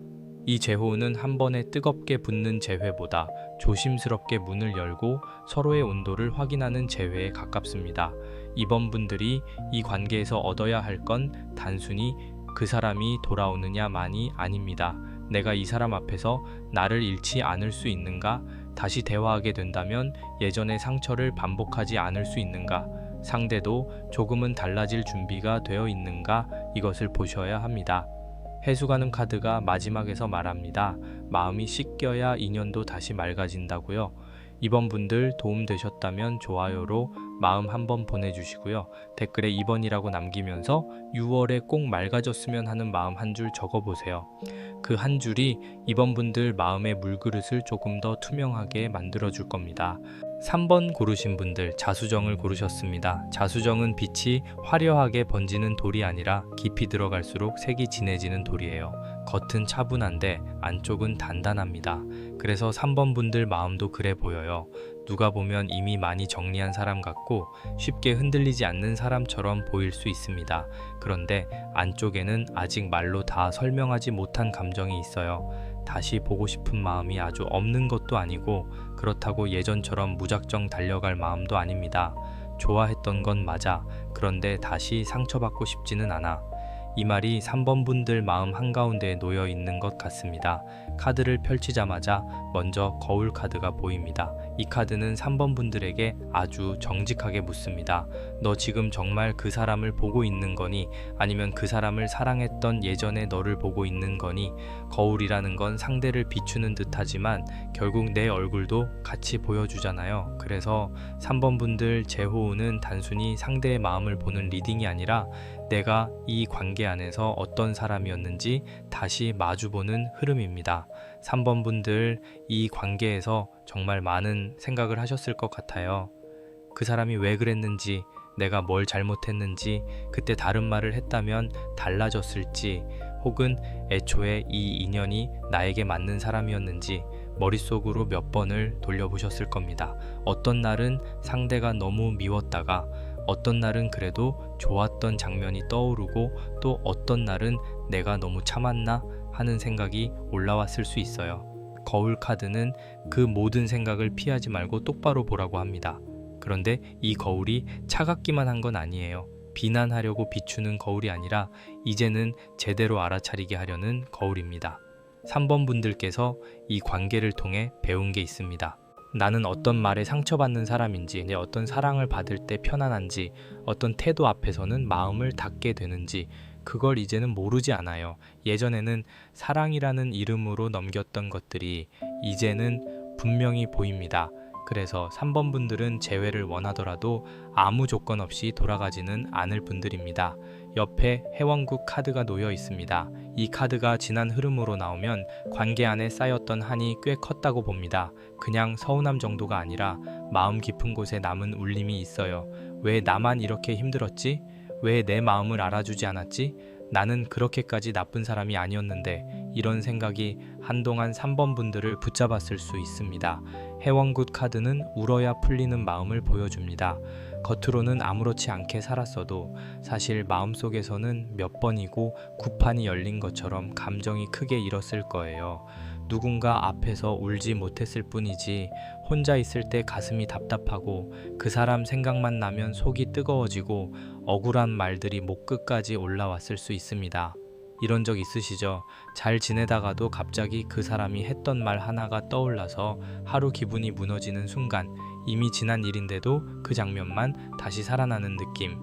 이 재호는 한 번에 뜨겁게 붙는 재회보다 조심스럽게 문을 열고 서로의 온도를 확인하는 재회에 가깝습니다. 이번 분들이 이 관계에서 얻어야 할 건 단순히 그 사람이 돌아오느냐만이 아닙니다. 내가 이 사람 앞에서 나를 잃지 않을 수 있는가? 다시 대화하게 된다면 예전의 상처를 반복하지 않을 수 있는가? 상대도 조금은 달라질 준비가 되어 있는가? 이것을 보셔야 합니다. 해수가는 카드가 마지막에서 말합니다. 마음이 씻겨야 인연도 다시 맑아진다고요. 이번 분들 도움 되셨다면 좋아요로 마음 한번 보내주시고요. 댓글에 2번이라고 남기면서 6월에 꼭 맑아졌으면 하는 마음 한 줄 적어보세요. 그 한 줄이 이번 분들 마음의 물그릇을 조금 더 투명하게 만들어줄 겁니다. 3번 고르신 분들 자수정을 고르셨습니다. 자수정은 빛이 화려하게 번지는 돌이 아니라 깊이 들어갈수록 색이 진해지는 돌이에요. 겉은 차분한데 안쪽은 단단합니다. 그래서 3번 분들 마음도 그래 보여요. 누가 보면 이미 많이 정리한 사람 같고 쉽게 흔들리지 않는 사람처럼 보일 수 있습니다. 그런데 안쪽에는 아직 말로 다 설명하지 못한 감정이 있어요. 다시 보고 싶은 마음이 아주 없는 것도 아니고 그렇다고 예전처럼 무작정 달려갈 마음도 아닙니다. 좋아했던 건 맞아. 그런데 다시 상처받고 싶지는 않아. 이 말이 3번 분들 마음 한가운데에 놓여 있는 것 같습니다. 카드를 펼치자마자 먼저 거울 카드가 보입니다. 이 카드는 3번 분들에게 아주 정직하게 묻습니다. 너 지금 정말 그 사람을 보고 있는 거니? 아니면 그 사람을 사랑했던 예전의 너를 보고 있는 거니? 거울이라는 건 상대를 비추는 듯하지만 결국 내 얼굴도 같이 보여주잖아요. 그래서 3번 분들 재호우는 단순히 상대의 마음을 보는 리딩이 아니라 내가 이 관계 안에서 어떤 사람이었는지 다시 마주보는 흐름입니다. 3번 분들 이 관계에서 정말 많은 생각을 하셨을 것 같아요. 그 사람이 왜 그랬는지, 내가 뭘 잘못했는지, 그때 다른 말을 했다면 달라졌을지, 혹은 애초에 이 인연이 나에게 맞는 사람이었는지 머릿속으로 몇 번을 돌려보셨을 겁니다. 어떤 날은 상대가 너무 미웠다가 어떤 날은 그래도 좋았던 장면이 떠오르고 또 어떤 날은 내가 너무 참았나 하는 생각이 올라왔을 수 있어요. 거울 카드는 그 모든 생각을 피하지 말고 똑바로 보라고 합니다. 그런데 이 거울이 차갑기만 한 건 아니에요. 비난하려고 비추는 거울이 아니라 이제는 제대로 알아차리게 하려는 거울입니다. 3번 분들께서 이 관계를 통해 배운 게 있습니다. 나는 어떤 말에 상처받는 사람인지, 내 어떤 사랑을 받을 때 편안한지, 어떤 태도 앞에서는 마음을 닫게 되는지 그걸 이제는 모르지 않아요. 예전에는 사랑이라는 이름으로 넘겼던 것들이 이제는 분명히 보입니다. 그래서 3번 분들은 재회를 원하더라도 아무 조건 없이 돌아가지는 않을 분들입니다. 옆에 해원국 카드가 놓여 있습니다. 이 카드가 지난 흐름으로 나오면 관계 안에 쌓였던 한이 꽤 컸다고 봅니다. 그냥 서운함 정도가 아니라 마음 깊은 곳에 남은 울림이 있어요. 왜 나만 이렇게 힘들었지? 왜 내 마음을 알아주지 않았지? 나는 그렇게까지 나쁜 사람이 아니었는데, 이런 생각이 한동안 3번 분들을 붙잡았을 수 있습니다. 해원굿 카드는 울어야 풀리는 마음을 보여줍니다. 겉으로는 아무렇지 않게 살았어도 사실 마음속에서는 몇 번이고 구판이 열린 것처럼 감정이 크게 일었을 거예요. 누군가 앞에서 울지 못했을 뿐이지 혼자 있을 때 가슴이 답답하고 그 사람 생각만 나면 속이 뜨거워지고 억울한 말들이 목 끝까지 올라왔을 수 있습니다. 이런 적 있으시죠? 잘 지내다가도 갑자기 그 사람이 했던 말 하나가 떠올라서 하루 기분이 무너지는 순간, 이미 지난 일인데도 그 장면만 다시 살아나는 느낌.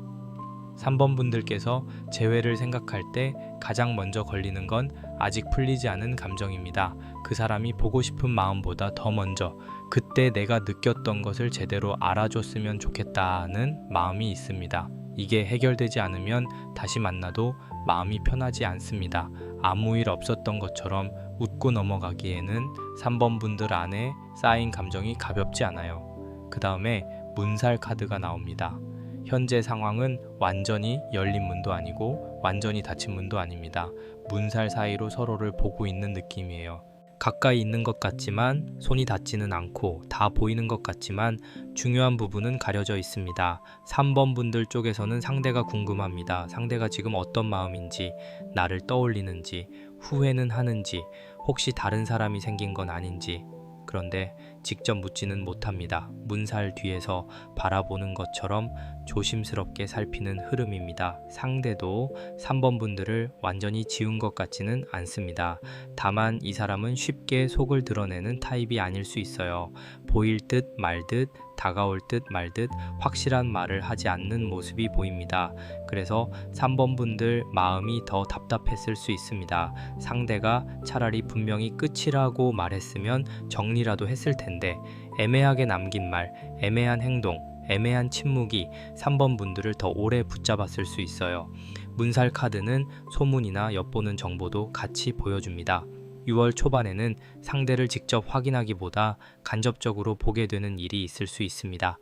3번 분들께서 재회를 생각할 때 가장 먼저 걸리는 건 아직 풀리지 않은 감정입니다. 그 사람이 보고 싶은 마음보다 더 먼저 그때 내가 느꼈던 것을 제대로 알아줬으면 좋겠다는 마음이 있습니다. 이게 해결되지 않으면 다시 만나도 마음이 편하지 않습니다. 아무 일 없었던 것처럼 웃고 넘어가기에는 3번 분들 안에 쌓인 감정이 가볍지 않아요. 그 다음에 문살 카드가 나옵니다. 현재 상황은 완전히 열린 문도 아니고 완전히 닫힌 문도 아닙니다. 문살 사이로 서로를 보고 있는 느낌이에요. 가까이 있는 것 같지만 손이 닿지는 않고 다 보이는 것 같지만 중요한 부분은 가려져 있습니다. 3번 분들 쪽에서는 상대가 궁금합니다. 상대가 지금 어떤 마음인지, 나를 떠올리는지, 후회는 하는지, 혹시 다른 사람이 생긴 건 아닌지. 그런데 직접 묻지는 못합니다. 문살 뒤에서 바라보는 것처럼 조심스럽게 살피는 흐름입니다. 상대도 3번 분들을 완전히 지운 것 같지는 않습니다. 다만 이 사람은 쉽게 속을 드러내는 타입이 아닐 수 있어요. 보일 듯 말 듯, 다가올 듯 말 듯 확실한 말을 하지 않는 모습이 보입니다. 그래서 3번 분들 마음이 더 답답했을 수 있습니다. 상대가 차라리 분명히 끝이라고 말했으면 정리라도 했을 텐데 애매하게 남긴 말, 애매한 행동, 애매한 침묵이 3번 분들을 더 오래 붙잡았을 수 있어요. 문살 카드는 소문이나 엿보는 정보도 같이 보여줍니다. 6월 초반에는 상대를 직접 확인하기보다 간접적으로 보게 되는 일이 있을 수 있습니다.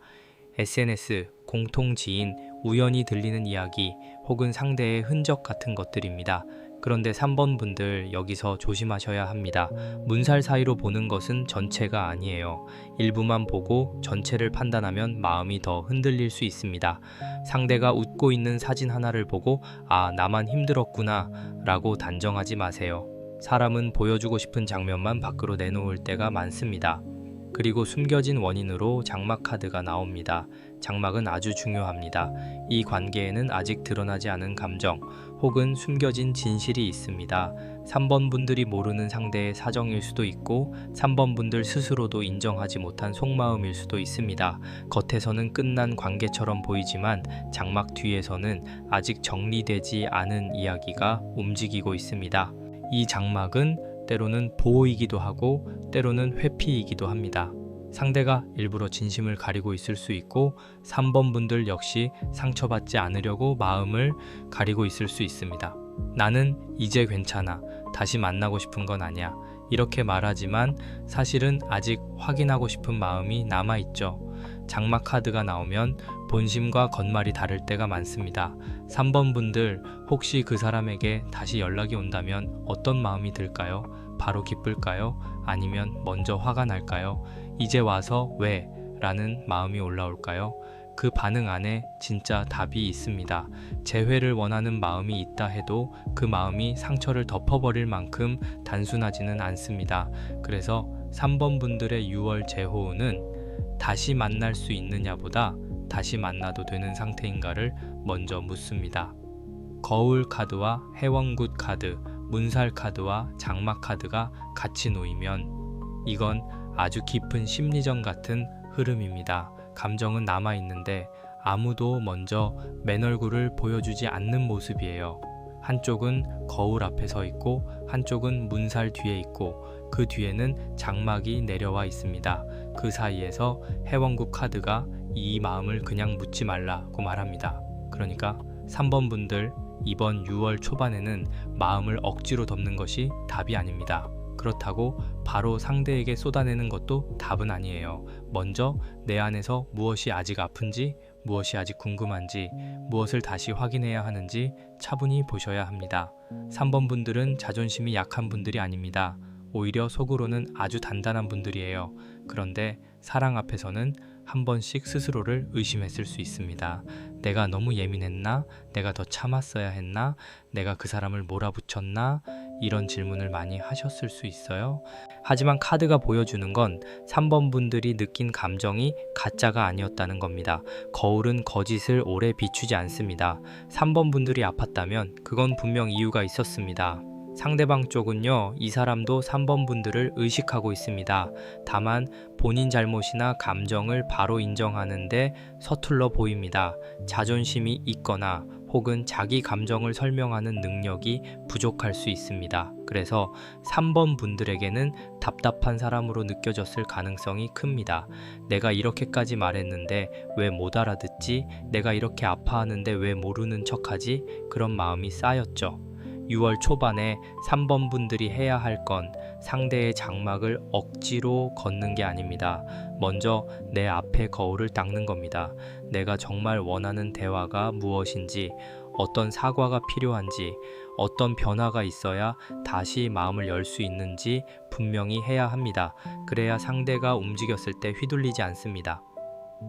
SNS, 공통 지인, 우연히 들리는 이야기 혹은 상대의 흔적 같은 것들입니다. 그런데 3번 분들 여기서 조심하셔야 합니다. 문살 사이로 보는 것은 전체가 아니에요. 일부만 보고 전체를 판단하면 마음이 더 흔들릴 수 있습니다. 상대가 웃고 있는 사진 하나를 보고 아, 나만 힘들었구나 라고 단정하지 마세요. 사람은 보여주고 싶은 장면만 밖으로 내놓을 때가 많습니다. 그리고 숨겨진 원인으로 장막 카드가 나옵니다. 장막은 아주 중요합니다. 이 관계에는 아직 드러나지 않은 감정 혹은 숨겨진 진실이 있습니다. 3번 분들이 모르는 상대의 사정일 수도 있고 3번 분들 스스로도 인정하지 못한 속마음일 수도 있습니다. 겉에서는 끝난 관계처럼 보이지만 장막 뒤에서는 아직 정리되지 않은 이야기가 움직이고 있습니다. 이 장막은 때로는 보호이기도 하고 때로는 회피이기도 합니다. 상대가 일부러 진심을 가리고 있을 수 있고 3번 분들 역시 상처받지 않으려고 마음을 가리고 있을 수 있습니다. 나는 이제 괜찮아. 다시 만나고 싶은 건 아니야. 이렇게 말하지만 사실은 아직 확인하고 싶은 마음이 남아있죠. 장막 카드가 나오면 본심과 겉말이 다를 때가 많습니다. 3번 분들 혹시 그 사람에게 다시 연락이 온다면 어떤 마음이 들까요? 바로 기쁠까요? 아니면 먼저 화가 날까요? 이제 와서 왜? 라는 마음이 올라올까요? 그 반응 안에 진짜 답이 있습니다. 재회를 원하는 마음이 있다 해도 그 마음이 상처를 덮어버릴 만큼 단순하지는 않습니다. 그래서 3번 분들의 6월 재호우는 다시 만날 수 있느냐보다 다시 만나도 되는 상태인가를 먼저 묻습니다. 거울 카드와 해원굿 카드, 문살 카드와 장막 카드가 같이 놓이면 이건 아주 깊은 심리전 같은 흐름입니다. 감정은 남아있는데 아무도 먼저 맨 얼굴을 보여주지 않는 모습이에요. 한쪽은 거울 앞에 서 있고 한쪽은 문살 뒤에 있고 그 뒤에는 장막이 내려와 있습니다. 그 사이에서 해원국 카드가 이 마음을 그냥 묻지 말라고 말합니다. 그러니까 3번 분들 이번 6월 초반에는 마음을 억지로 덮는 것이 답이 아닙니다. 그렇다고 바로 상대에게 쏟아내는 것도 답은 아니에요. 먼저 내 안에서 무엇이 아직 아픈지, 무엇이 아직 궁금한지, 무엇을 다시 확인해야 하는지 차분히 보셔야 합니다. 3번 분들은 자존심이 약한 분들이 아닙니다. 오히려 속으로는 아주 단단한 분들이에요. 그런데 사랑 앞에서는 한 번씩 스스로를 의심했을 수 있습니다. 내가 너무 예민했나? 내가 더 참았어야 했나? 내가 그 사람을 몰아붙였나? 이런 질문을 많이 하셨을 수 있어요. 하지만 카드가 보여주는 건 3번 분들이 느낀 감정이 가짜가 아니었다는 겁니다. 거울은 거짓을 오래 비추지 않습니다. 3번 분들이 아팠다면 그건 분명 이유가 있었습니다. 상대방 쪽은요, 이 사람도 3번 분들을 의식하고 있습니다. 다만 본인 잘못이나 감정을 바로 인정하는데 서툴러 보입니다. 자존심이 있거나 혹은 자기 감정을 설명하는 능력이 부족할 수 있습니다. 그래서 3번 분들에게는 답답한 사람으로 느껴졌을 가능성이 큽니다. 내가 이렇게까지 말했는데 왜 못 알아듣지? 내가 이렇게 아파하는데 왜 모르는 척하지? 그런 마음이 쌓였죠. 6월 초반에 3번 분들이 해야 할 건 상대의 장막을 억지로 걷는 게 아닙니다. 먼저 내 앞에 거울을 닦는 겁니다. 내가 정말 원하는 대화가 무엇인지, 어떤 사과가 필요한지, 어떤 변화가 있어야 다시 마음을 열 수 있는지 분명히 해야 합니다. 그래야 상대가 움직였을 때 휘둘리지 않습니다.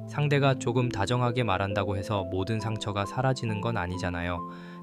상대가 조금 다정하게 말한다고 해서 모든 상처가 사라지는 건 아니잖아요.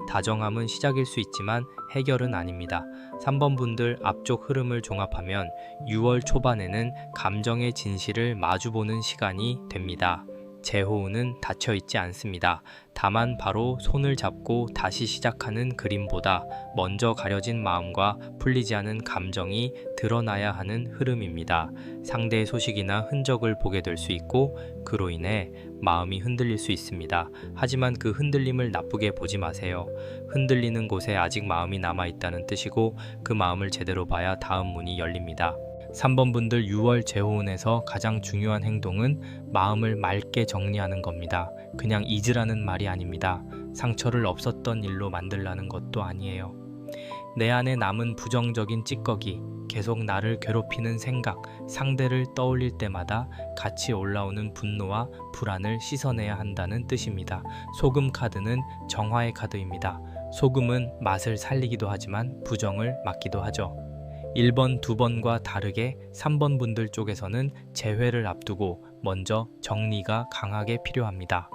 다정함은 시작일 수 있지만 해결은 아닙니다. 3번 분들 앞쪽 흐름을 종합하면 6월 초반에는 감정의 진실을 마주보는 시간이 됩니다. 제호우는 닫혀있지 않습니다. 다만 바로 손을 잡고 다시 시작하는 그림보다 먼저 가려진 마음과 풀리지 않은 감정이 드러나야 하는 흐름입니다. 상대의 소식이나 흔적을 보게 될 수 있고 그로 인해 마음이 흔들릴 수 있습니다. 하지만 그 흔들림을 나쁘게 보지 마세요. 흔들리는 곳에 아직 마음이 남아있다는 뜻이고 그 마음을 제대로 봐야 다음 문이 열립니다. 3번 분들 6월 제호운에서 가장 중요한 행동은 마음을 맑게 정리하는 겁니다. 그냥 잊으라는 말이 아닙니다. 상처를 없었던 일로 만들라는 것도 아니에요. 내 안에 남은 부정적인 찌꺼기, 계속 나를 괴롭히는 생각, 상대를 떠올릴 때마다 같이 올라오는 분노와 불안을 씻어내야 한다는 뜻입니다. 소금 카드는 정화의 카드입니다. 소금은 맛을 살리기도 하지만 부정을 막기도 하죠. 1번, 2번과 다르게 3번 분들 쪽에서는 재회를 앞두고 먼저 정리가 강하게 필요합니다.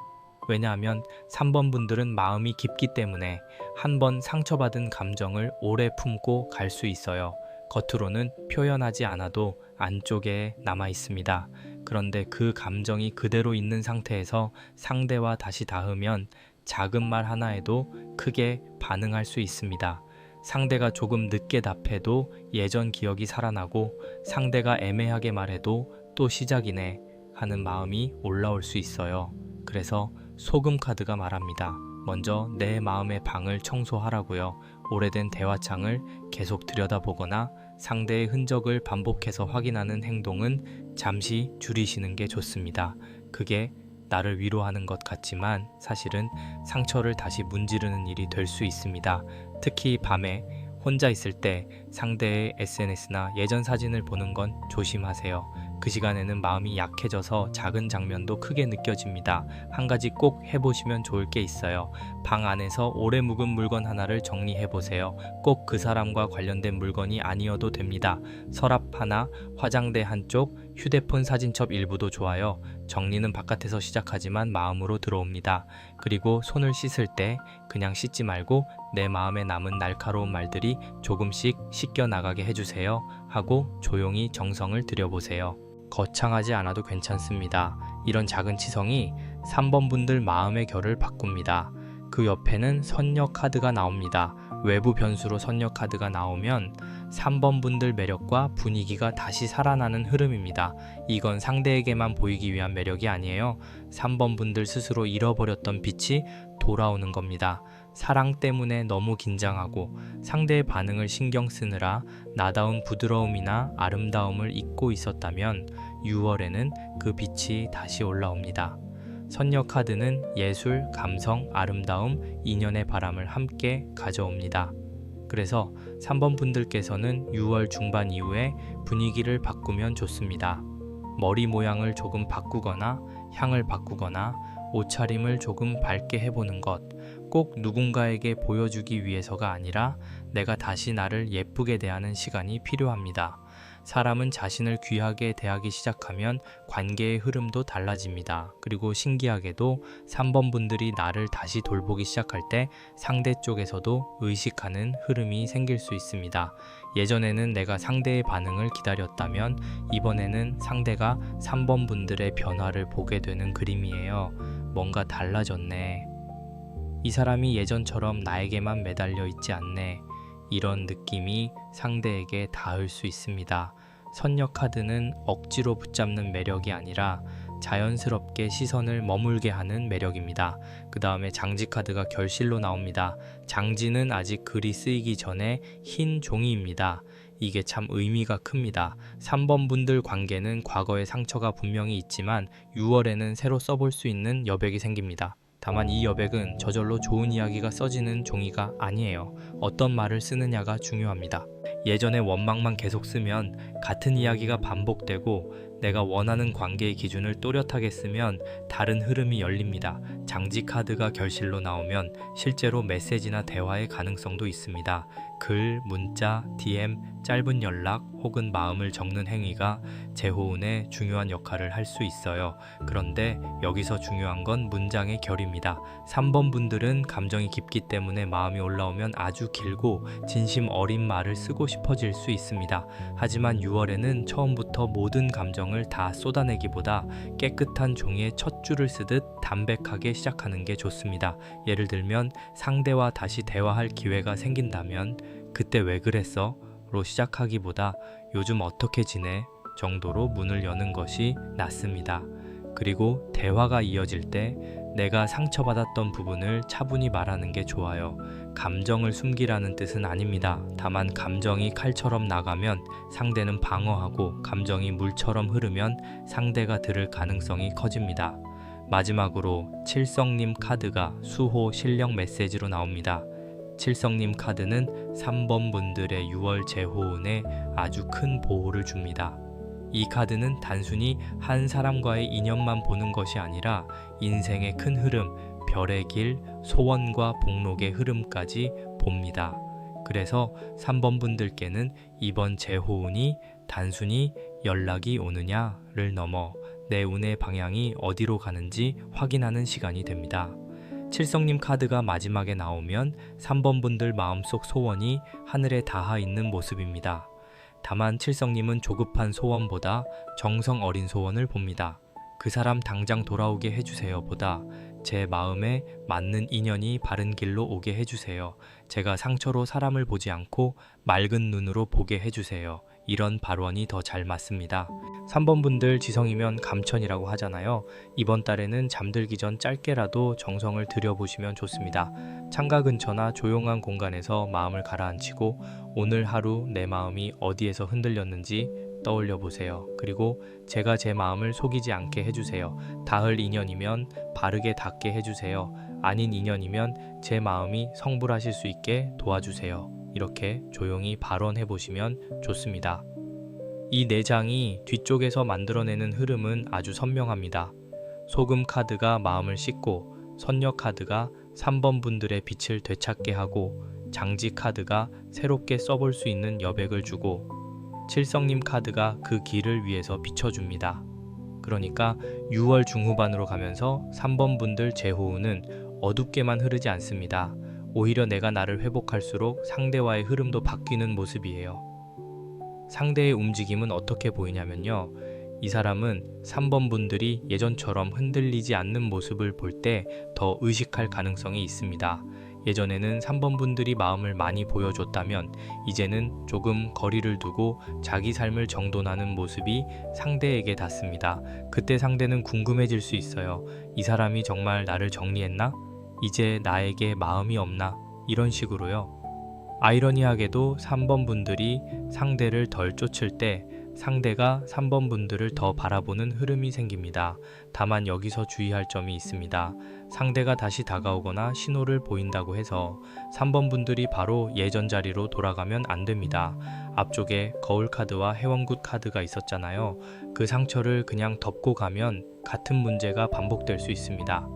왜냐하면 3번 분들은 마음이 깊기 때문에 한 번 상처받은 감정을 오래 품고 갈 수 있어요. 겉으로는 표현하지 않아도 안쪽에 남아 있습니다. 그런데 그 감정이 그대로 있는 상태에서 상대와 다시 닿으면 작은 말 하나에도 크게 반응할 수 있습니다. 상대가 조금 늦게 답해도 예전 기억이 살아나고 상대가 애매하게 말해도 또 시작이네 하는 마음이 올라올 수 있어요. 그래서 소금 카드가 말합니다. 먼저 내 마음의 방을 청소하라고요. 오래된 대화창을 계속 들여다보거나 상대의 흔적을 반복해서 확인하는 행동은 잠시 줄이시는 게 좋습니다. 그게 나를 위로하는 것 같지만 사실은 상처를 다시 문지르는 일이 될 수 있습니다. 특히 밤에 혼자 있을 때 상대의 SNS나 예전 사진을 보는 건 조심하세요. 그 시간에는 마음이 약해져서 작은 장면도 크게 느껴집니다. 한 가지 꼭 해보시면 좋을 게 있어요. 방 안에서 오래 묵은 물건 하나를 정리해보세요. 꼭 그 사람과 관련된 물건이 아니어도 됩니다. 서랍 하나, 화장대 한쪽, 휴대폰 사진첩 일부도 좋아요. 정리는 바깥에서 시작하지만 마음으로 들어옵니다. 그리고 손을 씻을 때 그냥 씻지 말고 내 마음에 남은 날카로운 말들이 조금씩 씻겨 나가게 해주세요 하고 조용히 정성을 들여보세요. 거창하지 않아도 괜찮습니다. 이런 작은 치성이 3번 분들 마음의 결을 바꿉니다. 그 옆에는 선녀 카드가 나옵니다. 외부 변수로 선녀 카드가 나오면 3번 분들 매력과 분위기가 다시 살아나는 흐름입니다. 이건 상대에게만 보이기 위한 매력이 아니에요. 3번 분들 스스로 잃어버렸던 빛이 돌아오는 겁니다. 사랑 때문에 너무 긴장하고 상대의 반응을 신경 쓰느라 나다운 부드러움이나 아름다움을 잊고 있었다면 6월에는 그 빛이 다시 올라옵니다. 선녀 카드는 예술, 감성, 아름다움, 인연의 바람을 함께 가져옵니다. 그래서 3번 분들께서는 6월 중반 이후에 분위기를 바꾸면 좋습니다. 머리 모양을 조금 바꾸거나 향을 바꾸거나 옷차림을 조금 밝게 해보는 것, 꼭 누군가에게 보여주기 위해서가 아니라 내가 다시 나를 예쁘게 대하는 시간이 필요합니다. 사람은 자신을 귀하게 대하기 시작하면 관계의 흐름도 달라집니다. 그리고 신기하게도 3번 분들이 나를 다시 돌보기 시작할 때 상대 쪽에서도 의식하는 흐름이 생길 수 있습니다. 예전에는 내가 상대의 반응을 기다렸다면 이번에는 상대가 3번 분들의 변화를 보게 되는 그림이에요. 뭔가 달라졌네. 이 사람이 예전처럼 나에게만 매달려 있지 않네. 이런 느낌이 상대에게 닿을 수 있습니다. 선녀 카드는 억지로 붙잡는 매력이 아니라 자연스럽게 시선을 머물게 하는 매력입니다. 그 다음에 장지 카드가 결실로 나옵니다. 장지는 아직 글이 쓰이기 전에 흰 종이입니다. 이게 참 의미가 큽니다. 3번 분들 관계는 과거의 상처가 분명히 있지만 6월에는 새로 써볼 수 있는 여백이 생깁니다. 다만 이 여백은 저절로 좋은 이야기가 써지는 종이가 아니에요. 어떤 말을 쓰느냐가 중요합니다. 예전의 원망만 계속 쓰면 같은 이야기가 반복되고 내가 원하는 관계의 기준을 또렷하게 쓰면 다른 흐름이 열립니다. 장지 카드가 결실로 나오면 실제로 메시지나 대화의 가능성도 있습니다. 글, 문자, DM, 짧은 연락 혹은 마음을 적는 행위가 재호운에 중요한 역할을 할 수 있어요. 그런데 여기서 중요한 건 문장의 결입니다. 3번 분들은 감정이 깊기 때문에 마음이 올라오면 아주 길고 진심 어린 말을 쓰고 싶어질 수 있습니다. 하지만 6월에는 처음부터 모든 감정을 다 쏟아내기보다 깨끗한 종이에 첫 줄을 쓰듯 담백하게 시작하는 게 좋습니다. 예를 들면 상대와 다시 대화할 기회가 생긴다면 그때 왜 그랬어? 로 시작하기보다 요즘 어떻게 지내? 정도로 문을 여는 것이 낫습니다. 그리고 대화가 이어질 때 내가 상처받았던 부분을 차분히 말하는 게 좋아요. 감정을 숨기라는 뜻은 아닙니다. 다만 감정이 칼처럼 나가면 상대는 방어하고 감정이 물처럼 흐르면 상대가 들을 가능성이 커집니다. 마지막으로 칠성님 카드가 수호 실력 메시지로 나옵니다. 칠성님 카드는 3번 분들의 6월 재호운에 아주 큰 보호를 줍니다. 이 카드는 단순히 한 사람과의 인연만 보는 것이 아니라 인생의 큰 흐름, 별의 길, 소원과 복록의 흐름까지 봅니다. 그래서 3번 분들께는 이번 재호운이 단순히 연락이 오느냐를 넘어 내 운의 방향이 어디로 가는지 확인하는 시간이 됩니다. 칠성님 카드가 마지막에 나오면 3번 분들 마음속 소원이 하늘에 닿아 있는 모습입니다. 다만 칠성님은 조급한 소원보다 정성 어린 소원을 봅니다. 그 사람 당장 돌아오게 해주세요 보다 제 마음에 맞는 인연이 바른 길로 오게 해주세요. 제가 상처로 사람을 보지 않고 맑은 눈으로 보게 해주세요. 이런 발언이 더 잘 맞습니다. 3번 분들 지성이면 감천이라고 하잖아요. 이번 달에는 잠들기 전 짧게라도 정성을 들여보시면 좋습니다. 창가 근처나 조용한 공간에서 마음을 가라앉히고 오늘 하루 내 마음이 어디에서 흔들렸는지 떠올려 보세요. 그리고 제가 제 마음을 속이지 않게 해주세요. 닿을 인연이면 바르게 닿게 해주세요. 아닌 인연이면 제 마음이 성불하실 수 있게 도와주세요. 이렇게 조용히 발언해 보시면 좋습니다. 이 4장이 뒤쪽에서 만들어내는 흐름은 아주 선명합니다. 소금 카드가 마음을 씻고, 선녀 카드가 3번 분들의 빛을 되찾게 하고, 장지 카드가 새롭게 써볼 수 있는 여백을 주고, 칠성님 카드가 그 길을 위해서 비춰줍니다. 그러니까 6월 중후반으로 가면서 3번 분들 재호운은 어둡게만 흐르지 않습니다. 오히려 내가 나를 회복할수록 상대와의 흐름도 바뀌는 모습이에요. 상대의 움직임은 어떻게 보이냐면요. 이 사람은 3번 분들이 예전처럼 흔들리지 않는 모습을 볼 때 더 의식할 가능성이 있습니다. 예전에는 3번 분들이 마음을 많이 보여줬다면 이제는 조금 거리를 두고 자기 삶을 정돈하는 모습이 상대에게 닿습니다. 그때 상대는 궁금해질 수 있어요. 이 사람이 정말 나를 정리했나? 이제 나에게 마음이 없나? 이런 식으로요. 아이러니하게도 3번 분들이 상대를 덜 쫓을 때 상대가 3번 분들을 더 바라보는 흐름이 생깁니다. 다만 여기서 주의할 점이 있습니다. 상대가 다시 다가오거나 신호를 보인다고 해서 3번 분들이 바로 예전 자리로 돌아가면 안 됩니다. 앞쪽에 거울 카드와 해원굿 카드가 있었잖아요. 그 상처를 그냥 덮고 가면 같은 문제가 반복될 수 있습니다.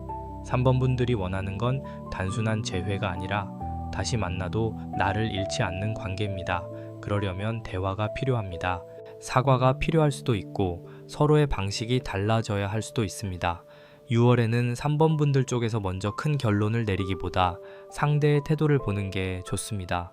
3번 분들이 원하는 건 단순한 재회가 아니라 다시 만나도 나를 잃지 않는 관계입니다. 그러려면 대화가 필요합니다. 사과가 필요할 수도 있고 서로의 방식이 달라져야 할 수도 있습니다. 6월에는 3번 분들 쪽에서 먼저 큰 결론을 내리기보다 상대의 태도를 보는 게 좋습니다.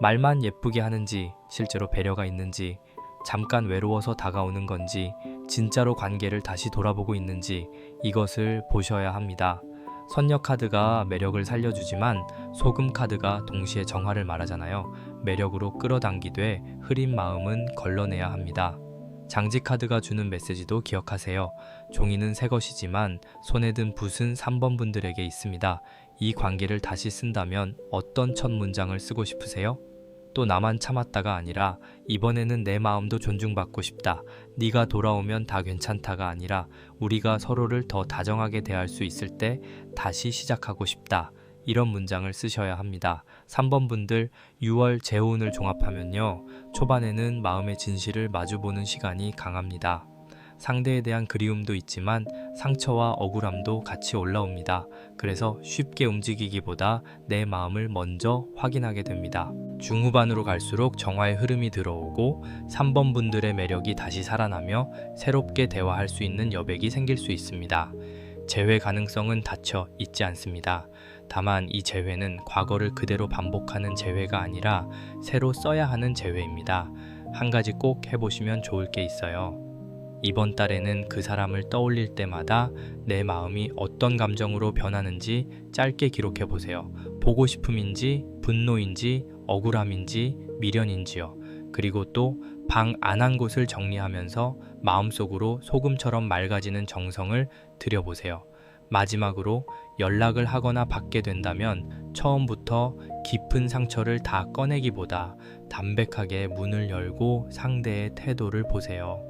말만 예쁘게 하는지, 실제로 배려가 있는지, 잠깐 외로워서 다가오는 건지, 진짜로 관계를 다시 돌아보고 있는지 이것을 보셔야 합니다. 선녀 카드가 매력을 살려주지만 소금 카드가 동시에 정화를 말하잖아요. 매력으로 끌어당기되 흐린 마음은 걸러내야 합니다. 장지 카드가 주는 메시지도 기억하세요. 종이는 새 것이지만 손에 든 붓은 3번 분들에게 있습니다. 이 관계를 다시 쓴다면 어떤 첫 문장을 쓰고 싶으세요? 또 나만 참았다가 아니라 이번에는 내 마음도 존중받고 싶다. 네가 돌아오면 다 괜찮다가 아니라 우리가 서로를 더 다정하게 대할 수 있을 때 다시 시작하고 싶다. 이런 문장을 쓰셔야 합니다. 3번 분들 6월 재호운을 종합하면요. 초반에는 마음의 진실을 마주보는 시간이 강합니다. 상대에 대한 그리움도 있지만 상처와 억울함도 같이 올라옵니다. 그래서 쉽게 움직이기보다 내 마음을 먼저 확인하게 됩니다. 중후반으로 갈수록 정화의 흐름이 들어오고 3번 분들의 매력이 다시 살아나며 새롭게 대화할 수 있는 여백이 생길 수 있습니다. 재회 가능성은 닫혀 있지 않습니다. 다만 이 재회는 과거를 그대로 반복하는 재회가 아니라 새로 써야 하는 재회입니다. 한 가지 꼭 해보시면 좋을 게 있어요. 이번 달에는 그 사람을 떠올릴 때마다 내 마음이 어떤 감정으로 변하는지 짧게 기록해 보세요. 보고 싶음인지, 분노인지, 억울함인지, 미련인지요. 그리고 또 방 안 한 곳을 정리하면서 마음속으로 소금처럼 맑아지는 정성을 들여보세요. 마지막으로 연락을 하거나 받게 된다면 처음부터 깊은 상처를 다 꺼내기보다 담백하게 문을 열고 상대의 태도를 보세요.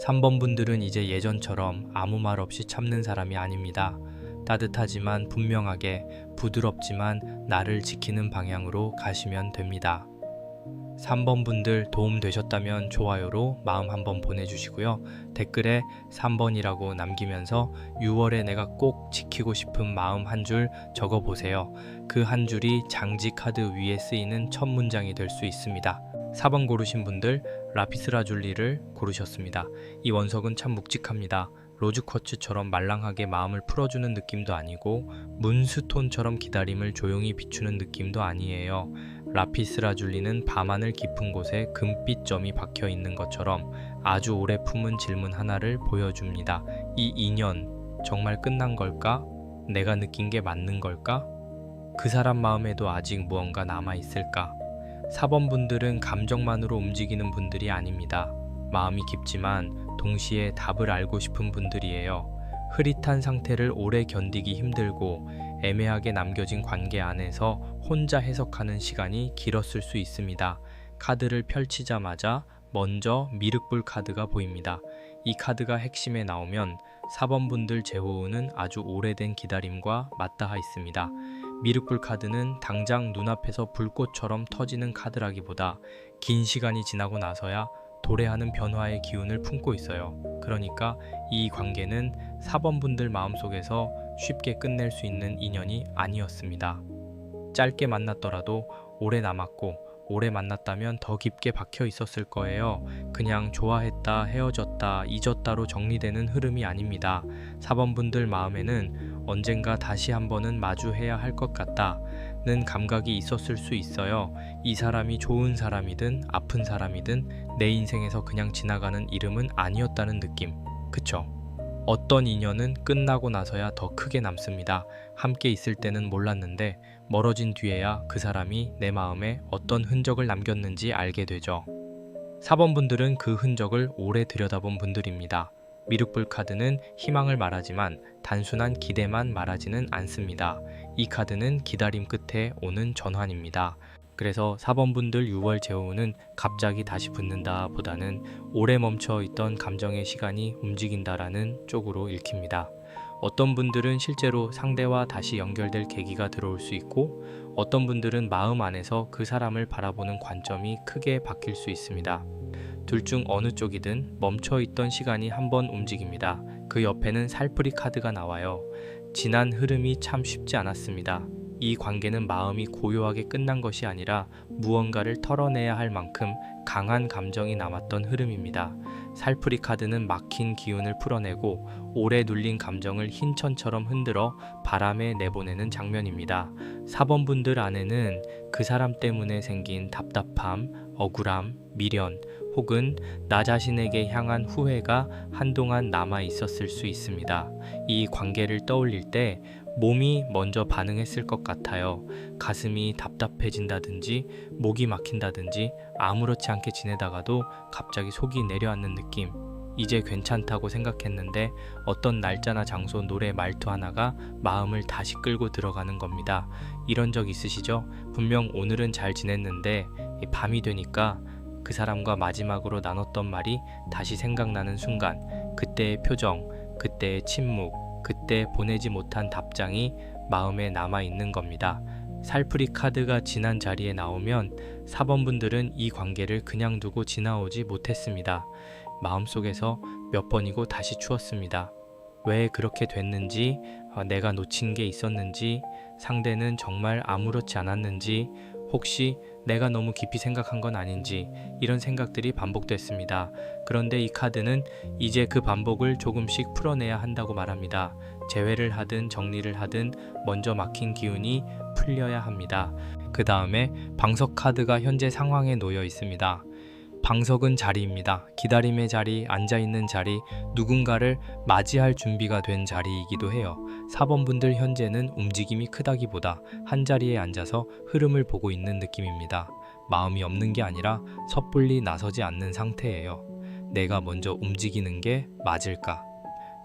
3번 분들은 이제 예전처럼 아무 말 없이 참는 사람이 아닙니다. 따뜻하지만 분명하게, 부드럽지만 나를 지키는 방향으로 가시면 됩니다. 3번 분들 도움 되셨다면 좋아요로 마음 한번 보내주시고요. 댓글에 3번이라고 남기면서 6월에 내가 꼭 지키고 싶은 마음 한 줄 적어보세요. 그 한 줄이 장지 카드 위에 쓰이는 첫 문장이 될 수 있습니다. 4번 고르신 분들 라피스라줄리를 고르셨습니다. 이 원석은 참 묵직합니다. 로즈쿼츠처럼 말랑하게 마음을 풀어주는 느낌도 아니고 문스톤처럼 기다림을 조용히 비추는 느낌도 아니에요. 라피스라줄리는 밤하늘 깊은 곳에 금빛 점이 박혀 있는 것처럼 아주 오래 품은 질문 하나를 보여줍니다. 이 인연 정말 끝난 걸까? 내가 느낀 게 맞는 걸까? 그 사람 마음에도 아직 무언가 남아 있을까? 4번 분들은 감정만으로 움직이는 분들이 아닙니다. 마음이 깊지만 동시에 답을 알고 싶은 분들이에요. 흐릿한 상태를 오래 견디기 힘들고 애매하게 남겨진 관계 안에서 혼자 해석하는 시간이 길었을 수 있습니다. 카드를 펼치자마자 먼저 미륵불 카드가 보입니다. 이 카드가 핵심에 나오면 4번 분들 제호우는 아주 오래된 기다림과 맞닿아 있습니다. 미륵불 카드는 당장 눈앞에서 불꽃처럼 터지는 카드라기보다 긴 시간이 지나고 나서야 도래하는 변화의 기운을 품고 있어요. 그러니까 이 관계는 4번 분들 마음속에서 쉽게 끝낼 수 있는 인연이 아니었습니다. 짧게 만났더라도 오래 남았고 오래 만났다면 더 깊게 박혀 있었을 거예요. 그냥 좋아했다, 헤어졌다, 잊었다로 정리되는 흐름이 아닙니다. 4번 분들 마음에는 언젠가 다시 한번은 마주해야 할 것 같다는 감각이 있었을 수 있어요. 이 사람이 좋은 사람이든 아픈 사람이든 내 인생에서 그냥 지나가는 이름은 아니었다는 느낌. 그쵸? 어떤 인연은 끝나고 나서야 더 크게 남습니다. 함께 있을 때는 몰랐는데 멀어진 뒤에야 그 사람이 내 마음에 어떤 흔적을 남겼는지 알게 되죠. 4번 분들은 그 흔적을 오래 들여다본 분들입니다. 미륵불 카드는 희망을 말하지만 단순한 기대만 말하지는 않습니다. 이 카드는 기다림 끝에 오는 전환입니다. 그래서 4번 분들 6월 제호는 갑자기 다시 붙는다 보다는 오래 멈춰 있던 감정의 시간이 움직인다라는 쪽으로 읽힙니다. 어떤 분들은 실제로 상대와 다시 연결될 계기가 들어올 수 있고 어떤 분들은 마음 안에서 그 사람을 바라보는 관점이 크게 바뀔 수 있습니다. 둘 중 어느 쪽이든 멈춰 있던 시간이 한번 움직입니다. 그 옆에는 살풀이 카드가 나와요. 지난 흐름이 참 쉽지 않았습니다. 이 관계는 마음이 고요하게 끝난 것이 아니라 무언가를 털어내야 할 만큼 강한 감정이 남았던 흐름입니다. 살풀이 카드는 막힌 기운을 풀어내고 오래 눌린 감정을 흰 천처럼 흔들어 바람에 내보내는 장면입니다. 4번 분들 안에는 그 사람 때문에 생긴 답답함, 억울함, 미련 혹은 나 자신에게 향한 후회가 한동안 남아 있었을 수 있습니다. 이 관계를 떠올릴 때 몸이 먼저 반응했을 것 같아요. 가슴이 답답해진다든지 목이 막힌다든지 아무렇지 않게 지내다가도 갑자기 속이 내려앉는 느낌. 이제 괜찮다고 생각했는데 어떤 날짜나 장소, 노래, 말투 하나가 마음을 다시 끌고 들어가는 겁니다. 이런 적 있으시죠? 분명 오늘은 잘 지냈는데 밤이 되니까 그 사람과 마지막으로 나눴던 말이 다시 생각나는 순간 그때의 표정, 그때의 침묵, 그때 보내지 못한 답장이 마음에 남아있는 겁니다. 살풀이 카드가 지난 자리에 나오면 4번 분들은 이 관계를 그냥 두고 지나오지 못했습니다. 마음속에서 몇 번이고 다시 추었습니다. 왜 그렇게 됐는지, 내가 놓친 게 있었는지, 상대는 정말 아무렇지 않았는지, 혹시 내가 너무 깊이 생각한 건 아닌지, 이런 생각들이 반복됐습니다. 그런데 이 카드는 이제 그 반복을 조금씩 풀어내야 한다고 말합니다. 재회를 하든 정리를 하든 먼저 막힌 기운이 풀려야 합니다. 그 다음에 방석 카드가 현재 상황에 놓여 있습니다. 방석은 자리입니다. 기다림의 자리, 앉아있는 자리, 누군가를 맞이할 준비가 된 자리이기도 해요. 4번 분들 현재는 움직임이 크다기보다 한자리에 앉아서 흐름을 보고 있는 느낌입니다. 마음이 없는 게 아니라 섣불리 나서지 않는 상태예요. 내가 먼저 움직이는 게 맞을까?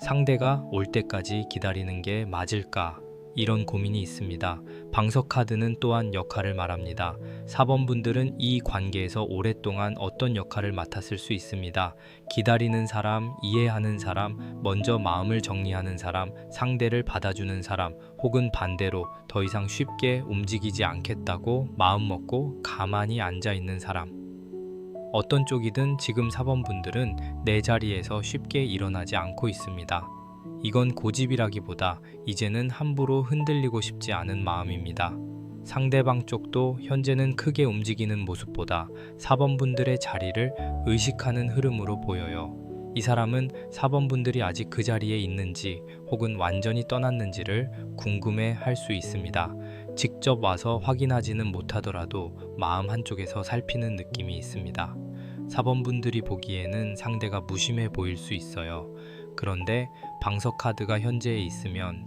상대가 올 때까지 기다리는 게 맞을까? 이런 고민이 있습니다. 방석 카드는 또한 역할을 말합니다. 4번 분들은 이 관계에서 오랫동안 어떤 역할을 맡았을 수 있습니다. 기다리는 사람, 이해하는 사람, 먼저 마음을 정리하는 사람, 상대를 받아주는 사람, 혹은 반대로 더 이상 쉽게 움직이지 않겠다고 마음먹고 가만히 앉아 있는 사람. 어떤 쪽이든 지금 4번 분들은 내 자리에서 쉽게 일어나지 않고 있습니다. 이건 고집이라기보다 이제는 함부로 흔들리고 싶지 않은 마음입니다. 상대방 쪽도 현재는 크게 움직이는 모습보다 4번 분들의 자리를 의식하는 흐름으로 보여요. 이 사람은 4번 분들이 아직 그 자리에 있는지 혹은 완전히 떠났는지를 궁금해 할 수 있습니다. 직접 와서 확인하지는 못하더라도 마음 한쪽에서 살피는 느낌이 있습니다. 4번 분들이 보기에는 상대가 무심해 보일 수 있어요. 그런데 방석 카드가 현재에 있으면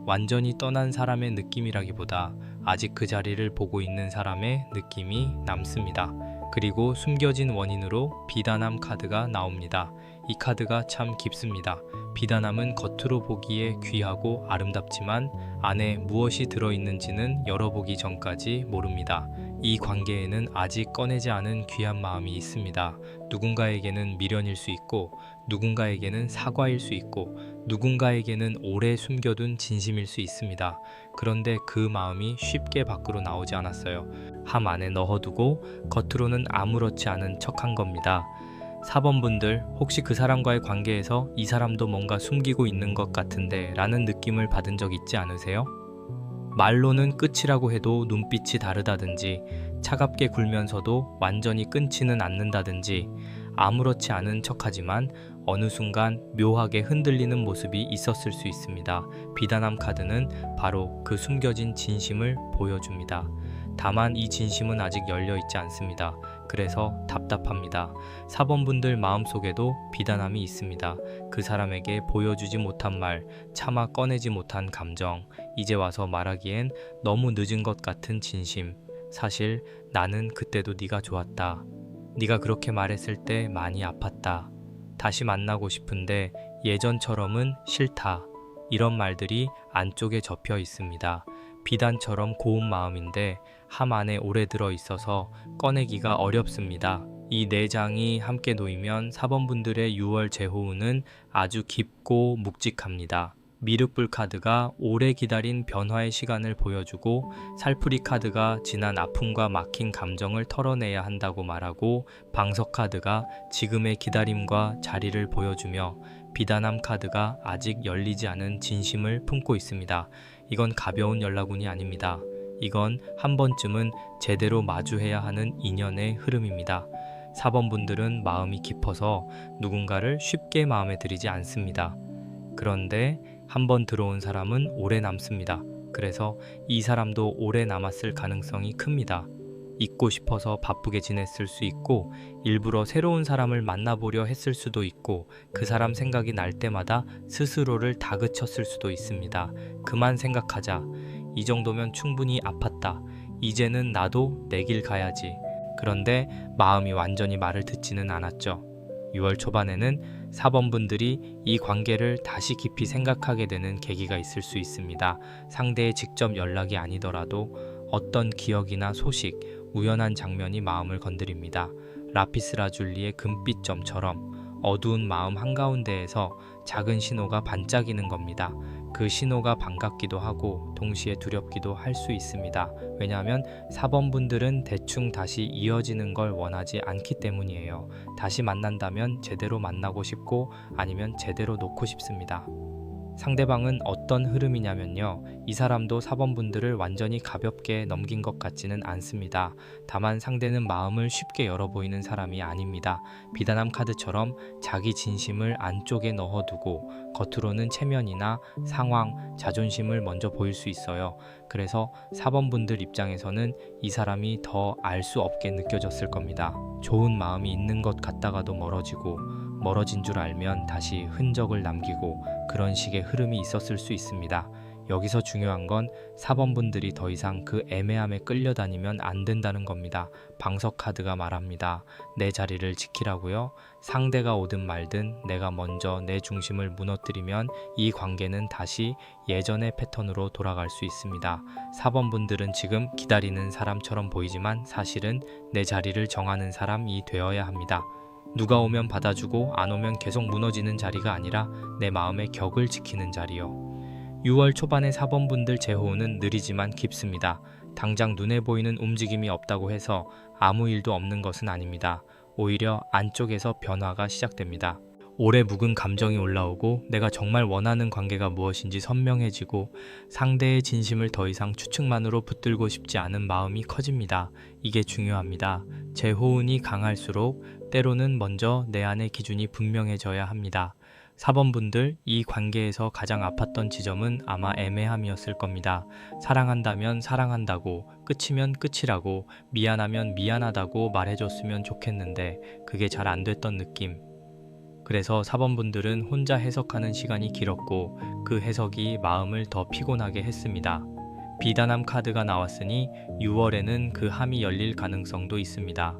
완전히 떠난 사람의 느낌이라기보다 아직 그 자리를 보고 있는 사람의 느낌이 남습니다. 그리고 숨겨진 원인으로 비단함 카드가 나옵니다. 이 카드가 참 깊습니다. 비단함은 겉으로 보기에 귀하고 아름답지만 안에 무엇이 들어있는지는 열어보기 전까지 모릅니다. 이 관계에는 아직 꺼내지 않은 귀한 마음이 있습니다. 누군가에게는 미련일 수 있고, 누군가에게는 사과일 수 있고, 누군가에게는 오래 숨겨둔 진심일 수 있습니다. 그런데 그 마음이 쉽게 밖으로 나오지 않았어요. 함 안에 넣어두고 겉으로는 아무렇지 않은 척한 겁니다. 4번 분들, 혹시 그 사람과의 관계에서 이 사람도 뭔가 숨기고 있는 것 같은데 라는 느낌을 받은 적 있지 않으세요? 말로는 끝이라고 해도 눈빛이 다르다든지, 차갑게 굴면서도 완전히 끊지는 않는다든지, 아무렇지 않은 척하지만 어느 순간 묘하게 흔들리는 모습이 있었을 수 있습니다. 비단함 카드는 바로 그 숨겨진 진심을 보여줍니다. 다만 이 진심은 아직 열려있지 않습니다. 그래서 답답합니다. 4번 분들 마음속에도 비단함이 있습니다. 그 사람에게 보여주지 못한 말, 차마 꺼내지 못한 감정, 이제 와서 말하기엔 너무 늦은 것 같은 진심. 사실 나는 그때도 네가 좋았다. 네가 그렇게 말했을 때 많이 아팠다. 다시 만나고 싶은데 예전처럼은 싫다. 이런 말들이 안쪽에 접혀 있습니다. 비단처럼 고운 마음인데 함 안에 오래 들어 있어서 꺼내기가 어렵습니다. 이 내장이 함께 놓이면 4번 분들의 6월 제호운은 아주 깊고 묵직합니다. 미륵불 카드가 오래 기다린 변화의 시간을 보여주고, 살풀이 카드가 지난 아픔과 막힌 감정을 털어내야 한다고 말하고, 방석 카드가 지금의 기다림과 자리를 보여주며, 비단함 카드가 아직 열리지 않은 진심을 품고 있습니다. 이건 가벼운 연락운이 아닙니다. 이건 한 번쯤은 제대로 마주해야 하는 인연의 흐름입니다. 4번 분들은 마음이 깊어서 누군가를 쉽게 마음에 들이지 않습니다. 그런데 한번 들어온 사람은 오래 남습니다. 그래서 이 사람도 오래 남았을 가능성이 큽니다. 잊고 싶어서 바쁘게 지냈을 수 있고, 일부러 새로운 사람을 만나보려 했을 수도 있고, 그 사람 생각이 날 때마다 스스로를 다그쳤을 수도 있습니다. 그만 생각하자. 이 정도면 충분히 아팠다. 이제는 나도 내 길 가야지. 그런데 마음이 완전히 말을 듣지는 않았죠. 6월 초반에는 4번 분들이 이 관계를 다시 깊이 생각하게 되는 계기가 있을 수 있습니다. 상대의 직접 연락이 아니더라도 어떤 기억이나 소식, 우연한 장면이 마음을 건드립니다. 라피스라줄리의 금빛점처럼 어두운 마음 한가운데에서 작은 신호가 반짝이는 겁니다. 그 신호가 반갑기도 하고 동시에 두렵기도 할 수 있습니다. 왜냐하면 4번 분들은 대충 다시 이어지는 걸 원하지 않기 때문이에요. 다시 만난다면 제대로 만나고 싶고 아니면 제대로 놓고 싶습니다. 상대방은 어떤 흐름이냐면요. 이 사람도 4번 분들을 완전히 가볍게 넘긴 것 같지는 않습니다. 다만 상대는 마음을 쉽게 열어 보이는 사람이 아닙니다. 비단함 카드처럼 자기 진심을 안쪽에 넣어두고 겉으로는 체면이나 상황, 자존심을 먼저 보일 수 있어요. 그래서 4번 분들 입장에서는 이 사람이 더 알 수 없게 느껴졌을 겁니다. 좋은 마음이 있는 것 같다가도 멀어지고 멀어진 줄 알면 다시 흔적을 남기고 그런 식의 흐름이 있었을 수 있습니다. 여기서 중요한 건 4번 분들이 더 이상 그 애매함에 끌려다니면 안 된다는 겁니다. 방석 카드가 말합니다. 내 자리를 지키라고요. 상대가 오든 말든 내가 먼저 내 중심을 무너뜨리면 이 관계는 다시 예전의 패턴으로 돌아갈 수 있습니다. 4번 분들은 지금 기다리는 사람처럼 보이지만 사실은 내 자리를 정하는 사람이 되어야 합니다. 누가 오면 받아주고 안 오면 계속 무너지는 자리가 아니라 내 마음의 격을 지키는 자리요. 6월 초반의 4번 분들 재호는 느리지만 깊습니다. 당장 눈에 보이는 움직임이 없다고 해서 아무 일도 없는 것은 아닙니다. 오히려 안쪽에서 변화가 시작됩니다. 오래 묵은 감정이 올라오고 내가 정말 원하는 관계가 무엇인지 선명해지고 상대의 진심을 더 이상 추측만으로 붙들고 싶지 않은 마음이 커집니다. 이게 중요합니다. 재호운이 강할수록 때로는 먼저 내 안의 기준이 분명해져야 합니다. 4번 분들, 이 관계에서 가장 아팠던 지점은 아마 애매함이었을 겁니다. 사랑한다면 사랑한다고, 끝이면 끝이라고, 미안하면 미안하다고 말해줬으면 좋겠는데 그게 잘 안 됐던 느낌. 그래서 4번 분들은 혼자 해석하는 시간이 길었고 그 해석이 마음을 더 피곤하게 했습니다. 비단함 카드가 나왔으니 6월에는 그 함이 열릴 가능성도 있습니다.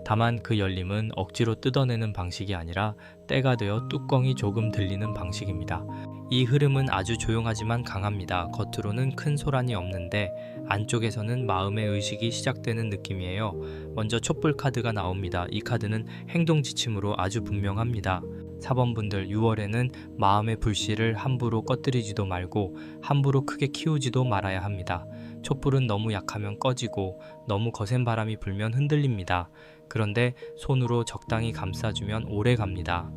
다만 그 열림은 억지로 뜯어내는 방식이 아니라 때가 되어 뚜껑이 조금 들리는 방식입니다. 이 흐름은 아주 조용하지만 강합니다. 겉으로는 큰 소란이 없는데 안쪽에서는 마음의 의식이 시작되는 느낌이에요. 먼저 촛불 카드가 나옵니다. 이 카드는 행동 지침으로 아주 분명합니다. 4번 분들 6월에는 마음의 불씨를 함부로 꺼뜨리지도 말고 함부로 크게 키우지도 말아야 합니다. 촛불은 너무 약하면 꺼지고 너무 거센 바람이 불면 흔들립니다. 그런데 손으로 적당히 감싸주면 오래 갑니다.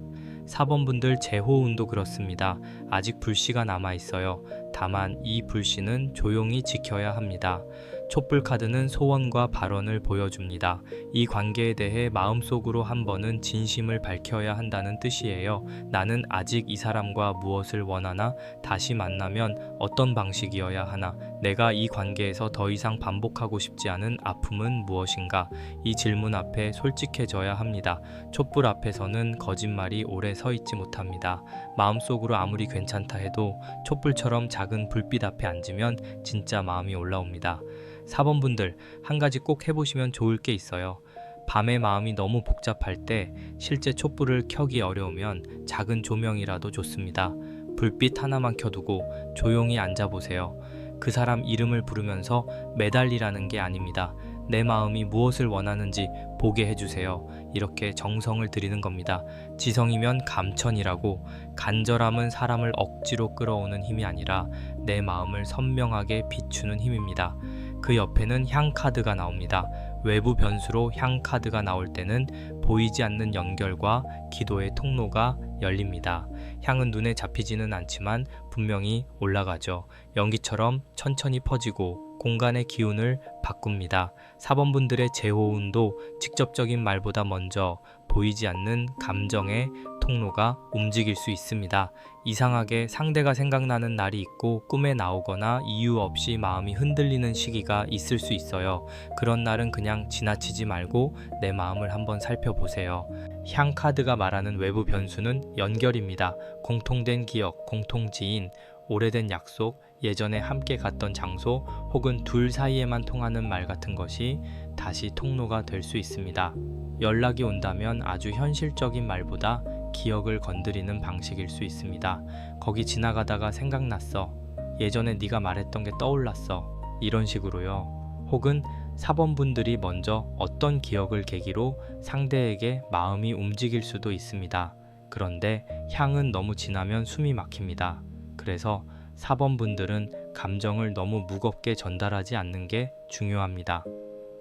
4번 분들 재호운도 그렇습니다. 아직 불씨가 남아있어요. 다만 이 불씨는 조용히 지켜야 합니다. 촛불 카드는 소원과 발언을 보여줍니다. 이 관계에 대해 마음속으로 한 번은 진심을 밝혀야 한다는 뜻이에요. 나는 아직 이 사람과 무엇을 원하나? 다시 만나면 어떤 방식이어야 하나? 내가 이 관계에서 더 이상 반복하고 싶지 않은 아픔은 무엇인가? 이 질문 앞에 솔직해져야 합니다. 촛불 앞에서는 거짓말이 오래 서 있지 못합니다. 마음속으로 아무리 괜찮다 해도 촛불처럼 작은 불빛 앞에 앉으면 진짜 마음이 올라옵니다. 4번 분들, 한 가지 꼭 해보시면 좋을 게 있어요. 밤에 마음이 너무 복잡할 때 실제 촛불을 켜기 어려우면 작은 조명이라도 좋습니다. 불빛 하나만 켜두고 조용히 앉아보세요. 그 사람 이름을 부르면서 매달리라는 게 아닙니다. 내 마음이 무엇을 원하는지 보게 해주세요. 이렇게 정성을 들이는 겁니다. 지성이면 감천이라고, 간절함은 사람을 억지로 끌어오는 힘이 아니라 내 마음을 선명하게 비추는 힘입니다. 그 옆에는 향 카드가 나옵니다. 외부 변수로 향 카드가 나올 때는 보이지 않는 연결과 기도의 통로가 열립니다. 향은 눈에 잡히지는 않지만 분명히 올라가죠. 연기처럼 천천히 퍼지고 공간의 기운을 바꿉니다. 4번 분들의 재호운도 직접적인 말보다 먼저 보이지 않는 감정의 통로가 움직일 수 있습니다. 이상하게 상대가 생각나는 날이 있고 꿈에 나오거나 이유 없이 마음이 흔들리는 시기가 있을 수 있어요. 그런 날은 그냥 지나치지 말고 내 마음을 한번 살펴보세요. 향 카드가 말하는 외부 변수는 연결입니다. 공통된 기억, 공통지인, 오래된 약속, 예전에 함께 갔던 장소 혹은 둘 사이에만 통하는 말 같은 것이 다시 통로가 될 수 있습니다. 연락이 온다면 아주 현실적인 말보다 기억을 건드리는 방식일 수 있습니다. 거기 지나가다가 생각났어. 예전에 네가 말했던 게 떠올랐어. 이런 식으로요. 혹은 4번 분들이 먼저 어떤 기억을 계기로 상대에게 마음이 움직일 수도 있습니다. 그런데 향은 너무 진하면 숨이 막힙니다. 그래서 4번 분들은 감정을 너무 무겁게 전달하지 않는 게 중요합니다.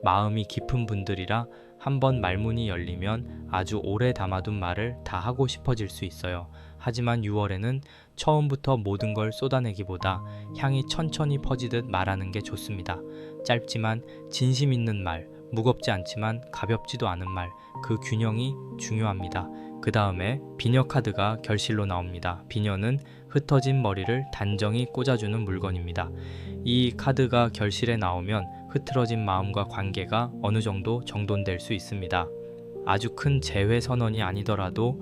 마음이 깊은 분들이라 한번 말문이 열리면 아주 오래 담아둔 말을 다 하고 싶어질 수 있어요. 하지만 6월에는 처음부터 모든 걸 쏟아내기보다 향이 천천히 퍼지듯 말하는 게 좋습니다. 짧지만 진심 있는 말, 무겁지 않지만 가볍지도 않은 말, 그 균형이 중요합니다. 그 다음에 비녀 카드가 결실로 나옵니다. 비녀는 흩어진 머리를 단정히 꽂아주는 물건입니다. 이 카드가 결실에 나오면 흐트러진 마음과 관계가 어느 정도 정돈될 수 있습니다. 아주 큰 재회 선언이 아니더라도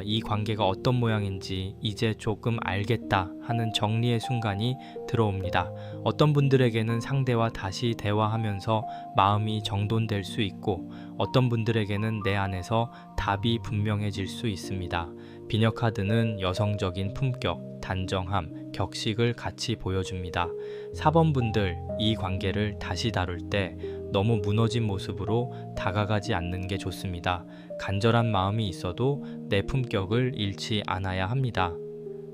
이 관계가 어떤 모양인지 이제 조금 알겠다 하는 정리의 순간이 들어옵니다. 어떤 분들에게는 상대와 다시 대화하면서 마음이 정돈될 수 있고 어떤 분들에게는 내 안에서 답이 분명해질 수 있습니다. 비녀 카드는 여성적인 품격, 단정함, 격식을 같이 보여줍니다. 4번 분들, 이 관계를 다시 다룰 때 너무 무너진 모습으로 다가가지 않는 게 좋습니다. 간절한 마음이 있어도 내 품격을 잃지 않아야 합니다.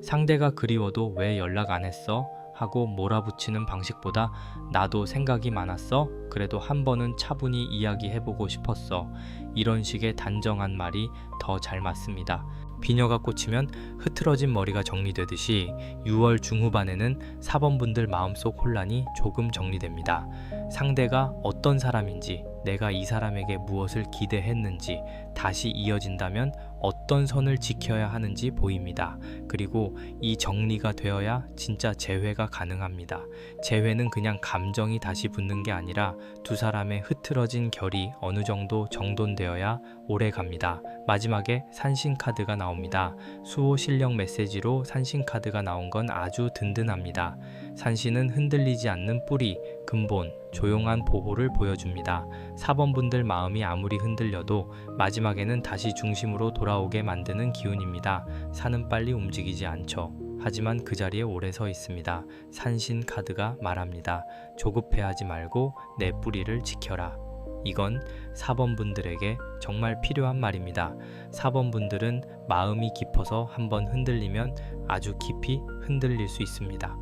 상대가 그리워도 왜 연락 안 했어? 하고 몰아붙이는 방식보다 나도 생각이 많았어? 그래도 한 번은 차분히 이야기해보고 싶었어. 이런 식의 단정한 말이 더 잘 맞습니다. 비녀가 꽂히면 흐트러진 머리가 정리되듯이 6월 중후반에는 4번 분들 마음속 혼란이 조금 정리됩니다. 상대가 어떤 사람인지, 내가 이 사람에게 무엇을 기대했는지, 다시 이어진다면 어떤 선을 지켜야 하는지 보입니다. 그리고 이 정리가 되어야 진짜 재회가 가능합니다. 재회는 그냥 감정이 다시 붙는 게 아니라 두 사람의 흐트러진 결이 어느 정도 정돈되어야 오래 갑니다. 마지막에 산신 카드가 나옵니다. 수호 실력 메시지로 산신 카드가 나온 건 아주 든든합니다. 산신은 흔들리지 않는 뿌리, 근본, 조용한 보호를 보여줍니다. 4번 분들 마음이 아무리 흔들려도 마지막에는 다시 중심으로 돌아오게 만드는 기운입니다. 산은 빨리 움직이지 않죠. 하지만 그 자리에 오래 서 있습니다. 산신 카드가 말합니다. 조급해하지 말고 내 뿌리를 지켜라. 이건 4번 분들에게 정말 필요한 말입니다. 4번 분들은 마음이 깊어서 한번 흔들리면 아주 깊이 흔들릴 수 있습니다.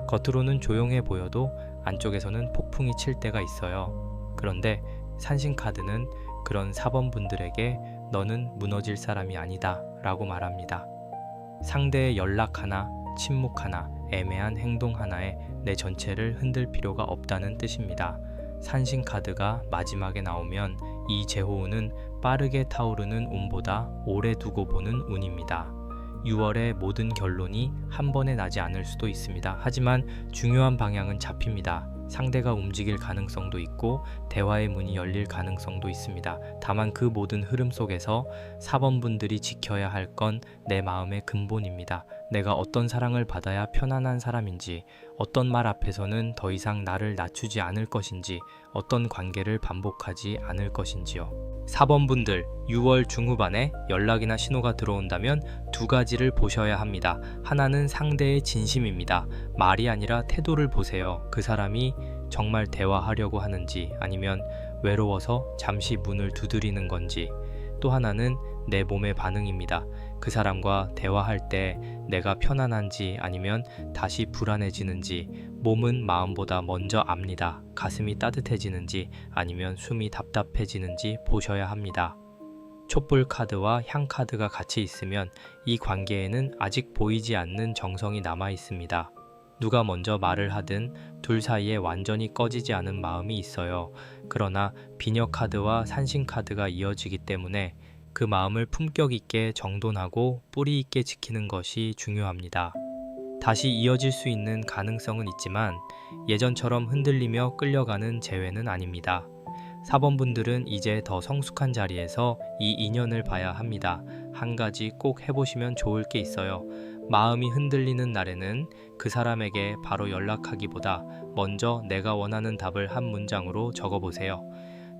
겉으로는 조용해 보여도 안쪽에서는 폭풍이 칠 때가 있어요. 그런데 산신 카드는 그런 4번 분들에게 너는 무너질 사람이 아니다 라고 말합니다. 상대의 연락 하나, 침묵 하나, 애매한 행동 하나에 내 전체를 흔들 필요가 없다는 뜻입니다. 산신 카드가 마지막에 나오면 이 제호운은 빠르게 타오르는 운보다 오래 두고 보는 운입니다. 6월의 모든 결론이 한 번에 나지 않을 수도 있습니다. 하지만 중요한 방향은 잡힙니다. 상대가 움직일 가능성도 있고 대화의 문이 열릴 가능성도 있습니다. 다만 그 모든 흐름 속에서 4번 분들이 지켜야 할 건 내 마음의 근본입니다. 내가 어떤 사랑을 받아야 편안한 사람인지, 어떤 말 앞에서는 더 이상 나를 낮추지 않을 것인지, 어떤 관계를 반복하지 않을 것인지요. 4번 분들, 6월 중후반에 연락이나 신호가 들어온다면 두 가지를 보셔야 합니다. 하나는 상대의 진심입니다. 말이 아니라 태도를 보세요. 그 사람이 정말 대화하려고 하는지, 아니면 외로워서 잠시 문을 두드리는 건지. 또 하나는 내 몸의 반응입니다. 그 사람과 대화할 때 내가 편안한지 아니면 다시 불안해지는지, 몸은 마음보다 먼저 압니다. 가슴이 따뜻해지는지 아니면 숨이 답답해지는지 보셔야 합니다. 촛불 카드와 향 카드가 같이 있으면 이 관계에는 아직 보이지 않는 정성이 남아 있습니다. 누가 먼저 말을 하든 둘 사이에 완전히 꺼지지 않은 마음이 있어요. 그러나 비녀 카드와 산신 카드가 이어지기 때문에 그 마음을 품격 있게 정돈하고 뿌리 있게 지키는 것이 중요합니다. 다시 이어질 수 있는 가능성은 있지만 예전처럼 흔들리며 끌려가는 재회는 아닙니다. 4번 분들은 이제 더 성숙한 자리에서 이 인연을 봐야 합니다. 한 가지 꼭 해보시면 좋을 게 있어요. 마음이 흔들리는 날에는 그 사람에게 바로 연락하기보다 먼저 내가 원하는 답을 한 문장으로 적어보세요.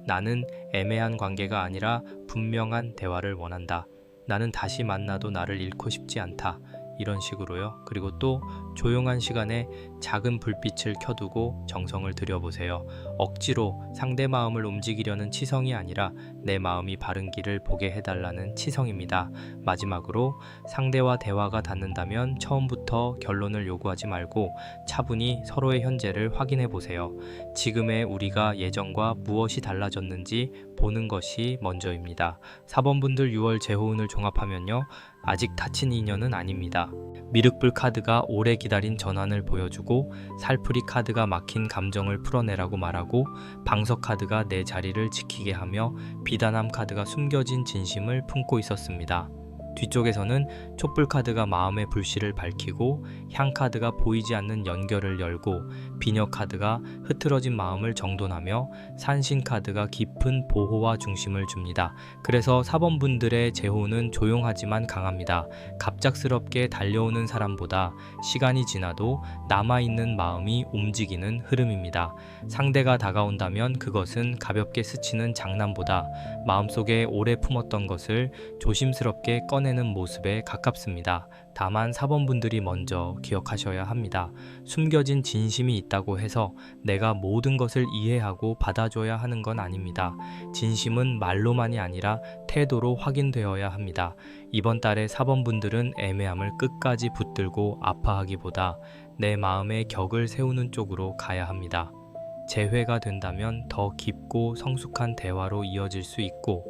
나는 애매한 관계가 아니라 분명한 대화를 원한다. 나는 다시 만나도 나를 잃고 싶지 않다. 이런 식으로요. 그리고 또 조용한 시간에 작은 불빛을 켜두고 정성을 들여보세요. 억지로 상대 마음을 움직이려는 치성이 아니라 내 마음이 바른 길을 보게 해달라는 치성입니다. 마지막으로 상대와 대화가 닿는다면 처음부터 결론을 요구하지 말고 차분히 서로의 현재를 확인해 보세요. 지금의 우리가 예전과 무엇이 달라졌는지 보는 것이 먼저입니다. 4번분들 6월 재호운을 종합하면요. 아직 닫힌 인연은 아닙니다. 미륵불 카드가 오래 기다린 전환을 보여주고, 살풀이 카드가 막힌 감정을 풀어내라고 말하고, 방석 카드가 내 자리를 지키게 하며, 비단함 카드가 숨겨진 진심을 품고 있었습니다. 뒤쪽에서는 촛불 카드가 마음의 불씨를 밝히고, 향 카드가 보이지 않는 연결을 열고, 비녀 카드가 흐트러진 마음을 정돈하며, 산신 카드가 깊은 보호와 중심을 줍니다. 그래서 4번 분들의 재호는 조용하지만 강합니다. 갑작스럽게 달려오는 사람보다 시간이 지나도 남아있는 마음이 움직이는 흐름입니다. 상대가 다가온다면 그것은 가볍게 스치는 장난보다 마음속에 오래 품었던 것을 조심스럽게 꺼내는 모습에 가깝습니다. 다만 4번 분들이 먼저 기억하셔야 합니다. 숨겨진 진심이 있다고 해서 내가 모든 것을 이해하고 받아줘야 하는 건 아닙니다. 진심은 말로만이 아니라 태도로 확인되어야 합니다. 이번 달에 4번 분들은 애매함을 끝까지 붙들고 아파하기보다 내 마음의 격을 세우는 쪽으로 가야 합니다. 재회가 된다면 더 깊고 성숙한 대화로 이어질 수 있고,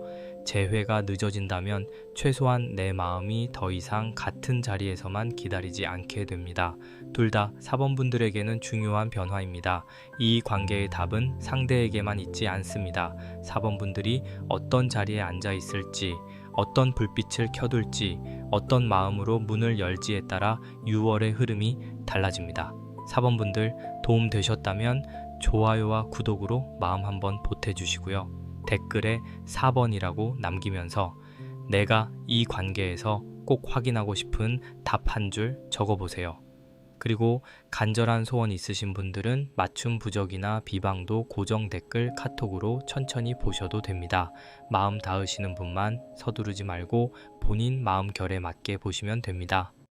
재회가 늦어진다면 최소한 내 마음이 더 이상 같은 자리에서만 기다리지 않게 됩니다. 둘 다 4번 분들에게는 중요한 변화입니다. 이 관계의 답은 상대에게만 있지 않습니다. 4번 분들이 어떤 자리에 앉아 있을지, 어떤 불빛을 켜둘지, 어떤 마음으로 문을 열지에 따라 6월의 흐름이 달라집니다. 4번 분들 도움 되셨다면 좋아요와 구독으로 마음 한번 보태주시고요. 댓글에 4번이라고 남기면서 내가 이 관계에서 꼭 확인하고 싶은 답 한 줄 적어보세요. 그리고 간절한 소원 있으신 분들은 맞춤 부적이나 비방도 고정 댓글 카톡으로 천천히 보셔도 됩니다. 마음 닿으시는 분만 서두르지 말고 본인 마음 결에 맞게 보시면 됩니다.